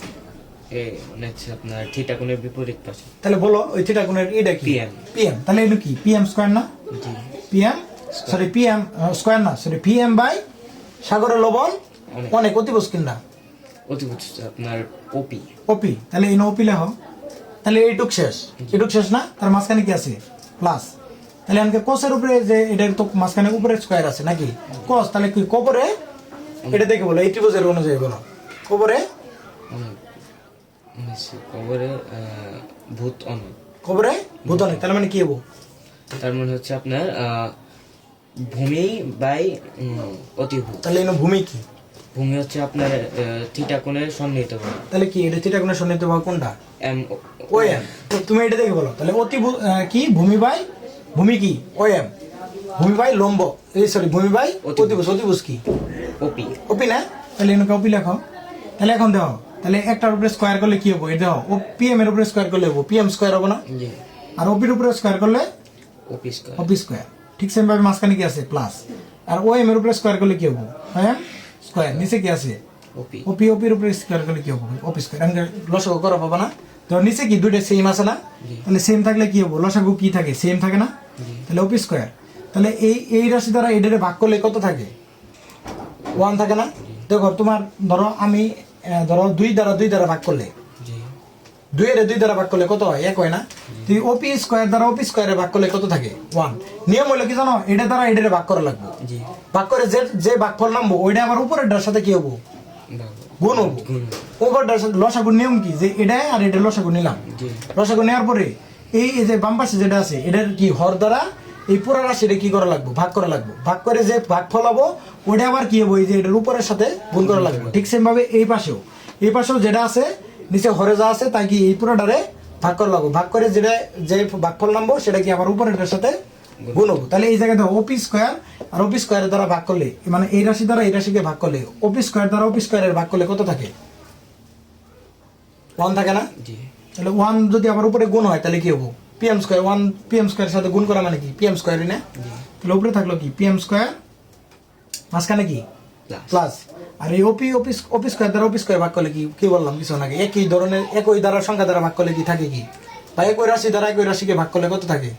মানে হচ্ছে আপনার থিটা কোণের বিপরীত পাশে। তাহলে বলো ওই থিটা কোণের এটা কি? PM। পিএম। তাহলে এটা কি পিএম স্কোয়ার না? জি। পিএম সরি পিএম স্কোয়ার না, সরি পিএম বাই সাগরের লবণ অনেক অতিভুজ কিনা অতিভুজ আপনার ওপি। ওপি। তাহলে এই ওপি লেখো। তাহলে এইটুক শেষ, এটুক শেষ না, তার মাঝখানে কি আছে? প্লাস। তাহলে আমাকে কোসের উপরে যে এটার তো মাঝখানে উপরে স্কোয়ার আছে নাকি কোস, তাহলে কি কোপরে এটা দেখে বলো এই ত্রিভুজের অনুযায়ী বলো কোপরে কবরে ভূত অনেক। কোপরে ভূত অনেক। তাহলে মানে কি হবো? তার মানে হচ্ছে আপনার ভূমি বাই অতিভূত। তাহলে এই ভূমি কি? ভূমি হচ্ছে আপনার থিটা কোণের সন্নিহিত কোণ। তাহলে কি এটা থিটা কোণের সন্নিহিত ভাগ কোনটা? M O M. তো তুমি এটা দেখে বলো। তাহলে কি ভূমি বাই ভূমি কি? ও এম। ভূমি বাই লম্ব, এই সরি ভূমি বাই অতিভুজ। অতিভুজ কি? ওপি। ওপি না? তাহলে এনকে ওপি লেখো। তাহলে এখন দেখো, তাহলে একটার উপরে স্কোয়ার করলে কি হবো? এটা দেখো ও পিএম এর উপরে স্কোয়ার করলে হবো পিএম স্কোয়ার হবো না? জি। আর ওপির উপরে স্কোয়ার করলে ওপি স্কয়ার। ওপি স্কোয়ার। ঠিক সেম ভাবে মাঝখানে কি আছে? প্লাস। আর ও এম এর উপরে স্কোয়ার করলে কি হবো? M square. নিচে কি আছে? ওপি। ওপি। ওপির উপরে স্কোয়ার করলে কি হবো? ওপি স্কোয়ার। আমি লসাগু করা পাবো না? তো নিচে কি দুইটা সেম আছে না? তাহলে সেম থাকলে কি হবো? লসাগু কি থাকে? সেম থাকে না? তাহলে ওপি স্কোয়ার। তাহলে এই রাশি দ্বারা এটারে ভাগ করলে কত থাকে? 1 থাকে না? দেখো তোমার ধরো আমি ধরো 2 দ্বারা ভাগ করলে, জি। 2 এর 2 দ্বারা ভাগ করলে কত হয়? 1 হয় না? তুই ওপি স্কোয়ার দ্বারা ওপি স্কোয়ারে ভাগ করলে কত থাকে? 1। নিয়ম হলো কি জানো? এটা দ্বারা এটারে ভাগ করা লাগবে। জি। ভাগ করে যে যে ভাগফল নামবো ওইটা আবার উপরেরটার সাথে কি হবো? গুণ হবো। উপরেরটার সাথে লসাগুর নিয়ম কি? যে এটা আর এটা লসাগু নিলাম। জি। লসাগু নেওয়ার পরে এই যে বাম পাশে যেটা আছে এটার কি হর দ্বারা এই পুরো রাশিটা কি করা লাগবে? ভাগ করা লাগবে। ভাগ করে যে ভাগফল হবো ওটা আবার কি হবো? এই যে এটার উপরের সাথে গুণ করা লাগবে। ঠিক সেম ভাবে এই পাশেও যেটা আছে নিচে হরে যা আছে তাই কি এই পুরোটারে ভাগ করা লাগবে। ভাগ করে যেটা যে ভাগফল নামবো সেটা কি আবার উপরেরটার সাথে গুণ হবো। তাহলে এই জায়গায় ওপি স্কোয়ার আর ওপি স্কোয়ারের দ্বারা ভাগ করলে, মানে এই রাশি দ্বারা এই রাশিকে ভাগ করলে ওপি স্কোয়ার দ্বারা ওপি স্কোয়ারের ভাগ করলে কত থাকে? 1 থাকে না? জি। তাহলে 1 যদি আবার উপরে গুণ হয় তাহলে কি হবো? PM square. 1 পিএম স্কোয়ারের সাথে গুণ করা মানে কি? পিএম স্কোয়ারই না? তাহলে উপরে থাকলো কি? পিএম স্কোয়ার, মাঝখানে কি? প্লাস। আর এই ওপি স্কোয়ার দ্বারা ওপি স্কোয়ার ভাগ করলে কি বললাম কিছু নাকি? একই ধরনের একই দ্বারা সংখ্যা দ্বারা ভাগ করলে কি থাকে কি? বা একই রাশি দ্বারা একই রাশিকে ভাগ করলে কত থাকে?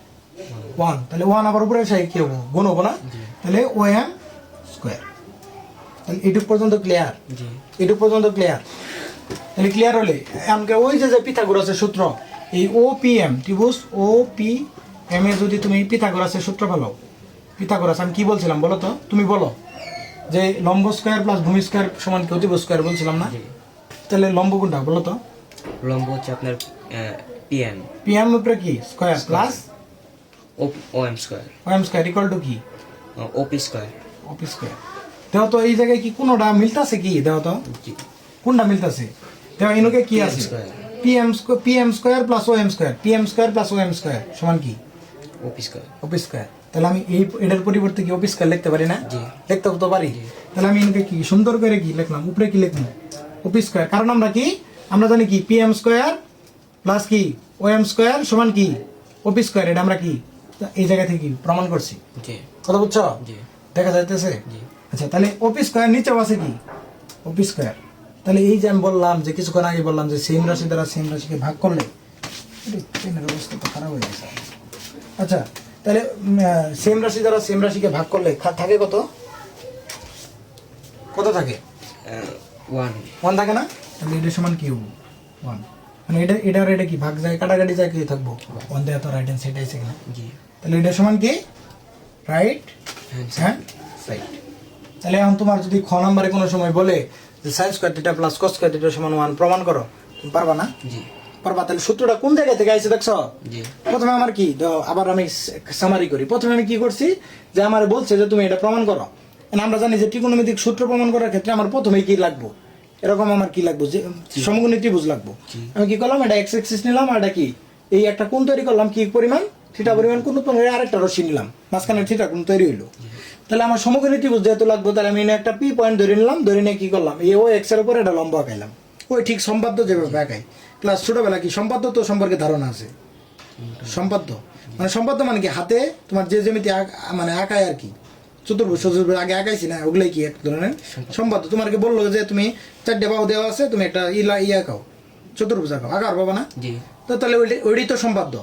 1। তাহলে 1 আবার উপরে এসে কি হবো? গুণ হবো না? তাহলে ও এম স্কোয়ার। তাহলে এইটুক পর্যন্ত ক্লিয়ার? জি। এইটুক পর্যন্ত ক্লিয়ার? তাহলে ক্লিয়ার হলে আমাকে ওই যে পিথাগোরাসের সূত্র, এই ও পি এম ত্রিভুজ ও পি এম এ যদি তুমি পিথাগোরাসের সূত্র ফেলো, পিথাগোরাস আমি কি বলছিলাম বলো তো? তুমি বলো যে লম্ব স্কোয়ার প্লাস ভূমি স্কোয়ার সমান কি অতিভুজ স্কোয়ার বলছিলাম না? তাহলে লম্ব কোনটা বলো তো? লম্ব হচ্ছে আপনার পিএম। পিএম উপরে কি? Square plus OM square. OM square equal to কি? ওপি স্কয়ার। ওপি স্কোয়ার। দেখো তো এই জায়গায় কি কোনোটা মিলতাছে কি? দেখো তো জি। কোনটা মিলতাছে? দেখো এনুকে কি আছে? PM square plus OM square. PM square plus OM square সমান কি? ওপি স্কয়ার। ওপি স্কোয়ার। তাহলে আমি এটার পরিবর্তে কি ওপি স্কোয়ার লিখতে পারি না? জি। লিখতে তো পারি। তাহলে আমি এনুকে কি সুন্দর করে কি লিখলাম? উপরে কি লিখলাম? ওপি স্কোয়ার। কারণ আমরা জানি কি পিএম স্কোয়ার প্লাস কি ওএম স্কোয়ার সমান কি? ওপি স্কোয়ার। এটা আমরা কি এই জায়গা থেকে প্রমাণ করছি। জি। কথা বুঝছো? জি। দেখা যাইতেছে? জি। আচ্ছা তাহলে ওপি স্কয়ার নিচেও আছে কি ওপি স্কয়ার। তাহলে এই যে আমি বললাম যে কিছুক্ষণ আগে বললাম যে সেম রাশি দ্বারা সেম রাশিকে ভাগ করলে পেনের অবস্থা তো খারাপ হয়ে গেছে। আচ্ছা তাহলে সেম রাশি দ্বারা সেম রাশিকে ভাগ করলে থাকে কত কত থাকে 1 1 থাকে না। তাহলে এটা সমান কি 1 মানে এটা কি ভাগ যায় কাটাকাটি যায় কি থাকবো 1 দেয়া তো রাইট হ্যান্ড সাইড আছে কিনা। জি তাহলে এটা সমান কি রাইট হ্যান্ড সাইড। তাহলে এখন তোমার যদি খ নম্বরে কোনো সময় বলে যে sin square theta plus cos square theta সমান 1 প্রমাণ করো, তুমি পারবা না? জি পারবা। তাহলে সূত্রটা কোন জায়গা থেকে আইছে দেখছো? জি প্রথমে আমার কি আবার আমি সামারি করি। প্রথমে আমি কি করছি যে আমার বলছে যে তুমি এটা প্রমাণ করো। আমরা জানি যে ত্রিকোণমিতিক সূত্র প্রমাণ করার ক্ষেত্রে আমার প্রথমেই কি লাগবে, এরকম আমার কি লাগবে যে সমকোণী ত্রিভুজ লাগবে। আমি কি করলাম এটা এক্স এক্সিস নিলাম আর এটা কি এই একটা কোণ তৈরি করলাম কি পরিমাণ থিটা পরিমাণ কোণ উৎপন্ন করে আরেকটা রশ্মি নিলাম মাঝখানে থিটা কোণ তৈরি হইলো। তাহলে আমার সমকোণী ত্রিভুজ যেহেতু লাগবে তাহলে আমি একটা পি পয়েন্ট ধরে নিলাম, ধরে নিয়ে কি করলাম এই ও এক্স এর উপর এটা লম্ব আঁকাইলাম। ওই ঠিক সম্পাদ্য যেভাবে আঁকাই ক্লাস ছোটবেলা কি সম্পাদ্য তো সম্পর্কে ধারণা আছে। সম্পাদ্য মানে কি হাতে তোমার যে জ্যামিতি মানে আঁকায় আর কি চতুর্ভুজ আগে আঁকাইছি না ওগুলাই কি এক ধরনের সম্পাদ্য। তোমাকে বললো যে তুমি 4টে বাহু দেওয়া আছে তুমি একটা আঁকাও চতুর্ভুজ আঁকাও আঁকার পাবা না। জি তো তাহলে ওইটাই তো সম্পাদ্য।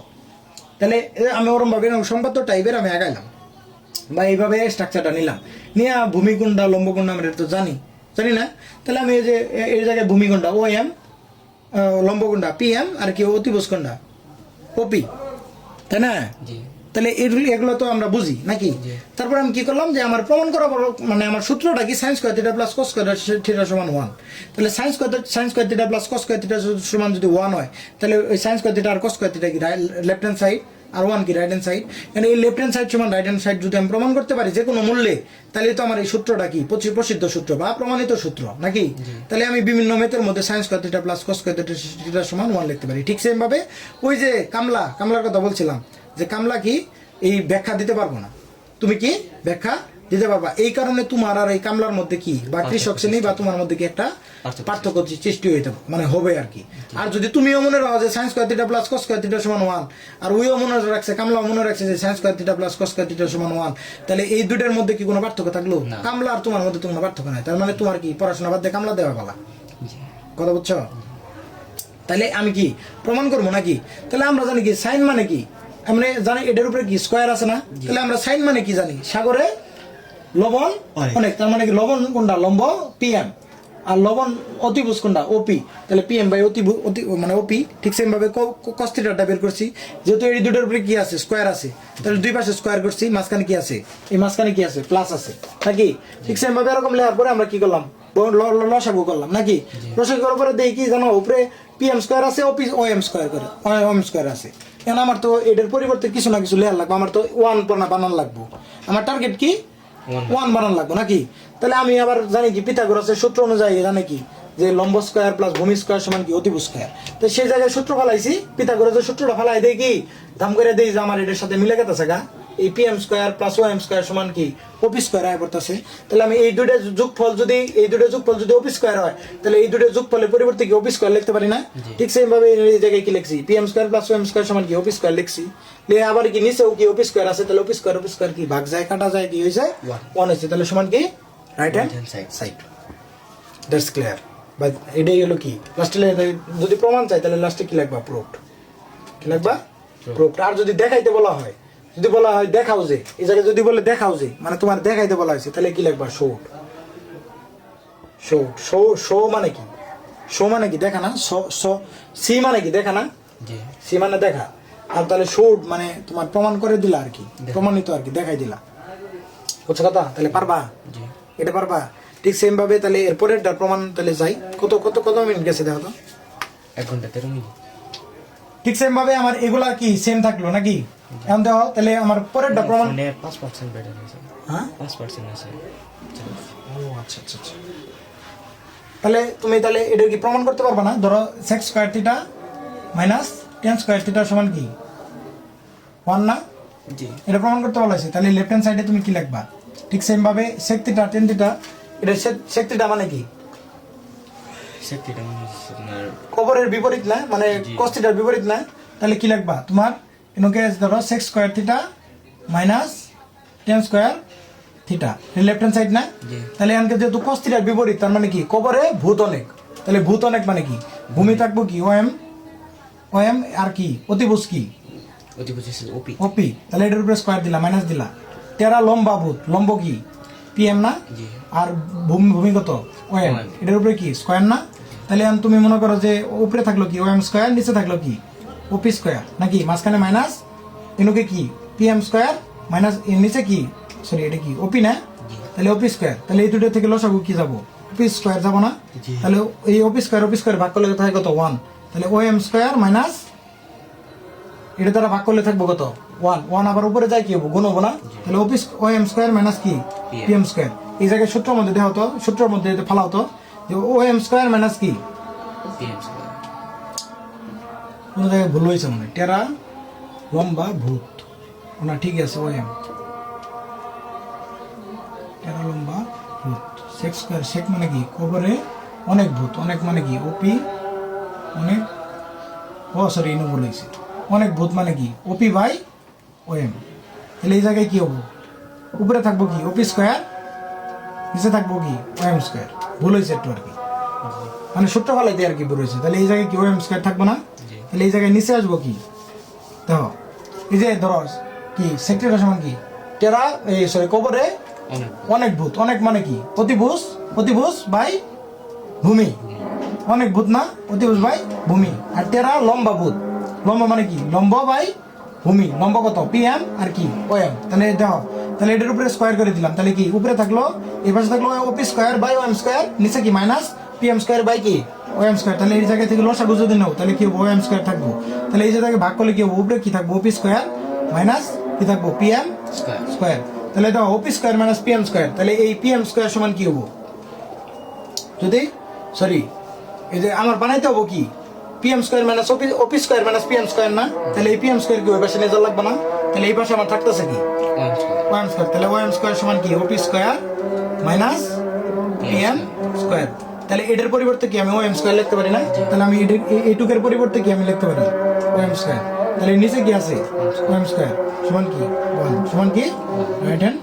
তাহলে আমি ওরম ভাবে সম্পাদ্য টাইপের আমি আঁকাইলাম বা এইভাবে স্ট্রাকচারটা নিলাম নিয়ে ভূমিকুণ্ডা লম্বকুণ্ডা আমরা তো জানি না। তাহলে আমি এই যে এই জায়গায় ভূমিকুণ্ডা ও এম লম্বকুণ্ডা পি এম আর কি অতিভুজকুণ্ডা ওপি তাই না। জি তাহলে এগুলো তো আমরা বুঝি নাকি। তারপর আমি কি করলাম যে আমার প্রমাণ করা মানে আমার সূত্রটা কি sin square theta plus cos square theta সমান 1। তাহলে sin square theta plus cos square theta সমান যদি 1 হয় তাহলে ওই sin স্কয়ার থিটা আর cos স্কয়ার থিটা কি লেফট হ্যান্ড সাইড আর 1 কি রাইট হ্যান্ড সাইড। মানে এই লেফট হ্যান্ড সাইড সমান রাইট হ্যান্ড সাইড যদি আমি প্রমাণ করতে পারি যে কোনো মূল্যে তাহলে তো আমার এই সূত্রটা কি প্রসিদ্ধ সূত্র বা প্রমাণিত সূত্র নাকি। তাহলে আমি বিভিন্ন মেথের মধ্যে sin square theta plus cos square theta সমান 1 লিখতে পারি। ঠিক সেম ভাবে ওই যে কামলার কথা বলছিলাম যে কামলা কি এই ব্যাখ্যা দিতে পারবো না, তুমি কি ব্যাখ্যা দিতে পারবা। এই কারণে তোমার আর এই কামলার মধ্যে কি বা কৃষক শ্রেণী বা তোমার মধ্যে কি একটা পার্থক্য সৃষ্টি হইতে মানে হবে আর কি। আর যদি তুমিও মনে রাখো যে sin square theta plus cos square theta সমান 1 আর ওইও মনে রাখছে কামলাও মনে রাখছে যে sin square theta plus cos square theta সমান 1 তাহলে এই দুইটার মধ্যে কি কোনো পার্থক্য থাকলো? কামলা আর তোমার মধ্যে কোনো পার্থক্য নাই। তার মানে তোমার কি পড়াশোনা বাদ দিয়ে কামলা দেওয়া ভালো কথা বুঝছো। তাহলে আমি কি প্রমাণ করবো নাকি। তাহলে আমরা জানি কি সাইন মানে কি আমরা জানি এটার উপরে কি স্কয়ার আছে না। তাহলে আমরা সাইন মানে কি জানি সাগরে লবণ অনেক। তার মানে কি লবণ কোনটা লম্ব পিএম আর লবণ অতিভুজ কোনটা ওপি। তাহলে পিএম বাই অতি মানে ওপি। ঠিক সেম ভাবে cos থিটাটা বের করছি যেহেতু এই দুটোর উপরে কি আছে স্কয়ার আছে তাহলে দুই পাশে স্কয়ার করছি মাঝখানে কি আছে এই মাঝখানে কি আছে প্লাস আছে নাকি। ঠিক সেম ভাবে এরকম লেখার পরে আমরা কি করলাম লসাগু করলাম নাকি। লসাগু করার পরে দেখি কি জানো উপরে পিএম স্কয়ার আছে ওপি ও এম স্কয়ার করে ওম স্কয়ার আছে। এখন আমার তো এটার পরিবর্তে কিছু না কিছু লেয়ার লাগবে, আমার তো 1 বানান লাগবো। আমার টার্গেট কি 1 বানান লাগবো নাকি। তাহলে আমি আবার জানি কি পিথাগোরাসের সূত্র অনুযায়ী জানি কি যে লম্ব স্কয়ার প্লাস ভূমি স্কয়ার সমান কি অতিভুজ স্কয়ার। তো সেই জায়গায় সূত্র ফেলাইছি পিথাগোরাসের সূত্রটা ফেলাই দেই কি ধাম করে দেই যে আমার এটার সাথে মিলে গেছে গা এই পিএম স্কয়ার প্লাস ও এম স্কয়ার সমান কি ওপি স্কয়ার আয় পড়তেছে। তাহলে আমি এই দুইটা যোগফল যদি ওপি স্কয়ার হয় তাহলে এই দুইটা যোগফলের পরিবর্তে কি ওপি স্কয়ার লিখতে পারি না। ঠিক সেম ভাবে এই জায়গায় কি লিখছি পিএম স্কয়ার প্লাস ও এম স্কয়ার সমান কি ওপি স্কয়ার লিখছি। আবার কি নিচেও কি ওপি স্কয়ার আছে তাহলে ওপি স্কয়ার কি ভাগ যায় কাটা যায় কি হয়ে যায় 1 হয়েছে। তাহলে সমান কি right hand side. That's clear. বা এটাই হলো কি লাস্টে যদি প্রমাণ চাই তাহলে লাস্টে কি লিখবা প্রুফড কি লিখবা প্রুফড। আর যদি দেখাইতে বলা হয় দেখাও যে এই জায়গায় যদি বলে দেখাও যে মানে তোমার দেখাইতে বলা হয়েছে তাহলে কি লিখবা শো মানে কি দেখা না সি মানে কি দেখা না সি মানে দেখা আর তাহলে শোড মানে তোমার প্রমাণ করে দিলা আর কি প্রমাণিত আর কি দেখাই দিলা বুঝছো কথা। তাহলে পারবা এটা পারবা। ঠিক সেম ভাবে তাহলে এরপরে প্রমাণ তাহলে যাই কত মিনিট গেছে দেখো তো 1 ঘন্টা 13 মিনিট। ঠিক সেম ভাবে আমার এগুলা কি সেম থাকলো নাকি। এখন দেখো তাহলে আমার পরেরটা প্রমাণ 5% বেটার আছে। হ্যাঁ 5% আছে। ও আচ্ছা। তাহলে তুমি তাহলে এটা কি প্রমাণ করতে পারবা না। ধরো sec square theta minus tan square theta সমান কি 1 না। জি এটা প্রমাণ করতে বলা হয়েছে। তাহলে লেফট হ্যান্ড সাইডে তুমি কি লিখবা ঠিক সেম ভাবে sec থিটা tan থিটা এটা sec থিটা মানে কি sec থিটা মানে আপনার কবরের বিপরীত না মানে cos থিটার বিপরীত না। তাহলে কি লিখবা তোমার এনকে ধরো sec square theta minus tan square theta left hand side না জি। তাহলে এখানকে যেহেতু cos থিটার বিপরীত তার মানে কি কবরে ভূত অনেক তাহলে ভূত অনেক মানে কি ভূমি থাকবো কি ওএম ওএম আর কি অতিভুজ কি অতিভুজ হচ্ছে ওপি ওপি তাহলে এটার উপরে স্কয়ার দিলা মাইনাস দিলা টেরা লম্বা ভূত লম্ব কি পিএম না জি আর ভূমি ভূমিগত ওএম OM এটার উপরে কি স্কয়ার না তাহলে এখন তুমি মনে করো যে উপরে থাকলো কি ওএম স্কয়ার নিচে থাকলো কি ওপি স্কয়ার নাকি মাঝখানে মাইনাস এনুকে কি পিএম স্কয়ার মাইনাস এর নিচে কি সরি এটা কি ওপি না জি তাহলে ওপি স্কয়ার তাহলে এই দুটো থেকে লসাগু কি যাবো ওপি স্কয়ার যাবো না জি। তাহলে এই ওপি স্কয়ার ভাগ করলে থাকে কত 1 তাহলে ওএম স্কয়ার মাইনাস এটা দ্বারা ভাগ করলে থাকবো কত 1 আবার উপরে যায় কি হবো গুণ হবো না তাহলে অফিস ওএম স্কয়ার মাইনাস কি পিএম স্কয়ার এই জায়গায় সূত্রের মধ্যে দেওয়া হতো সূত্রের মধ্যে ফালা হতো যে ওএম স্কয়ার মাইনাস কি পিএম স্কয়ার কোনো জায়গায় ভুল হয়েছে মনে হয়। টেরা লম্বা ভূত ওনা ঠিক আছে ওএম টেরা লম্বা ভূত সেক স্কয়ার সেক মানে কি কবরে অনেক ভূত অনেক মানে কি ওপি অনেক ও সরি ইনু ভুল হয়েছে অনেক ভূত মানে কি ওপি বাই ওএম তাহলে এই জায়গায় কি হবো উপরে থাকবো কি ওপি স্কয়ার নিচে থাকবো কি ওএম স্কয়ার ভুল হয়েছে একটু আর কি মানে সূত্র ফালাইতে আর কি ভুল হয়েছে তাহলে এই জায়গায় কি ওএম স্কয়ার থাকবো না জি তাহলে এই জায়গায় নিচে আসবো কি দেখো এই যে ধরো কি সেক্টরের সমান কি টেরা এই সরি কবরে অনেক অনেক ভূত অনেক মানে কি অতিভুজ অতিভুজ বাই ভূমি অনেক ভূত না অতিভুজ বাই ভূমি আর টেরা লম্বা ভূত লম্বা মানে কি লম্ব বাই ভূমি লম্ব কত পিএম আর কি ওএম তাহলে দেখো তাহলে এটার উপরে স্কয়ার করে দিলাম তাহলে কি উপরে থাকলো এই পাশে থাকলো ওপি স্কয়ার বাই ওএম স্কয়ার নিচে কি মাইনাস পিএম স্কয়ার বাই কি ওএম স্কয়ার তাহলে এই জায়গা থেকে লসাগু যদি নাও তাহলে কি ওএম স্কয়ার থাকবো তাহলে এই জায়গায় ভাগ করলে কি হবে উপরে কি থাকবো ওপি স্কয়ার মাইনাস কি থাকবো পিএম স্কয়ার স্কয়ার তাহলে দেখো ওপি স্কয়ার মাইনাস পিএম স্কয়ার তাহলে এই পিএম স্কয়ার সমান কি হবো যদি সরি এই যে আমার বানাইতে হবো কি পিএম স্কয়ার মাইনাস ওপি স্কয়ার মাইনাস পিএম স্কয়ার না তাহলে এই পিএম স্কয়ার কি ওই পাশে নিয়ে যাওয়া লাগবে না তাহলে এই পাশে আমার থাকতেছে কি ওয়ান স্কয়ার ওএম স্কয়ার তাহলে ওএম স্কয়ার সমান কি ওপি স্কয়ার মাইনাস পিএম স্কয়ার তাহলে এটার পরিবর্তে কি আমি ওএম স্কয়ার লিখতে পারি না তাহলে আমি এইটুকের পরিবর্তে কি আমি লিখতে পারি ওএম স্কয়ার তাহলে নিচে কি আছে ওএম স্কয়ার সমান কি 1 সমান কি রাইট হ্যান্ড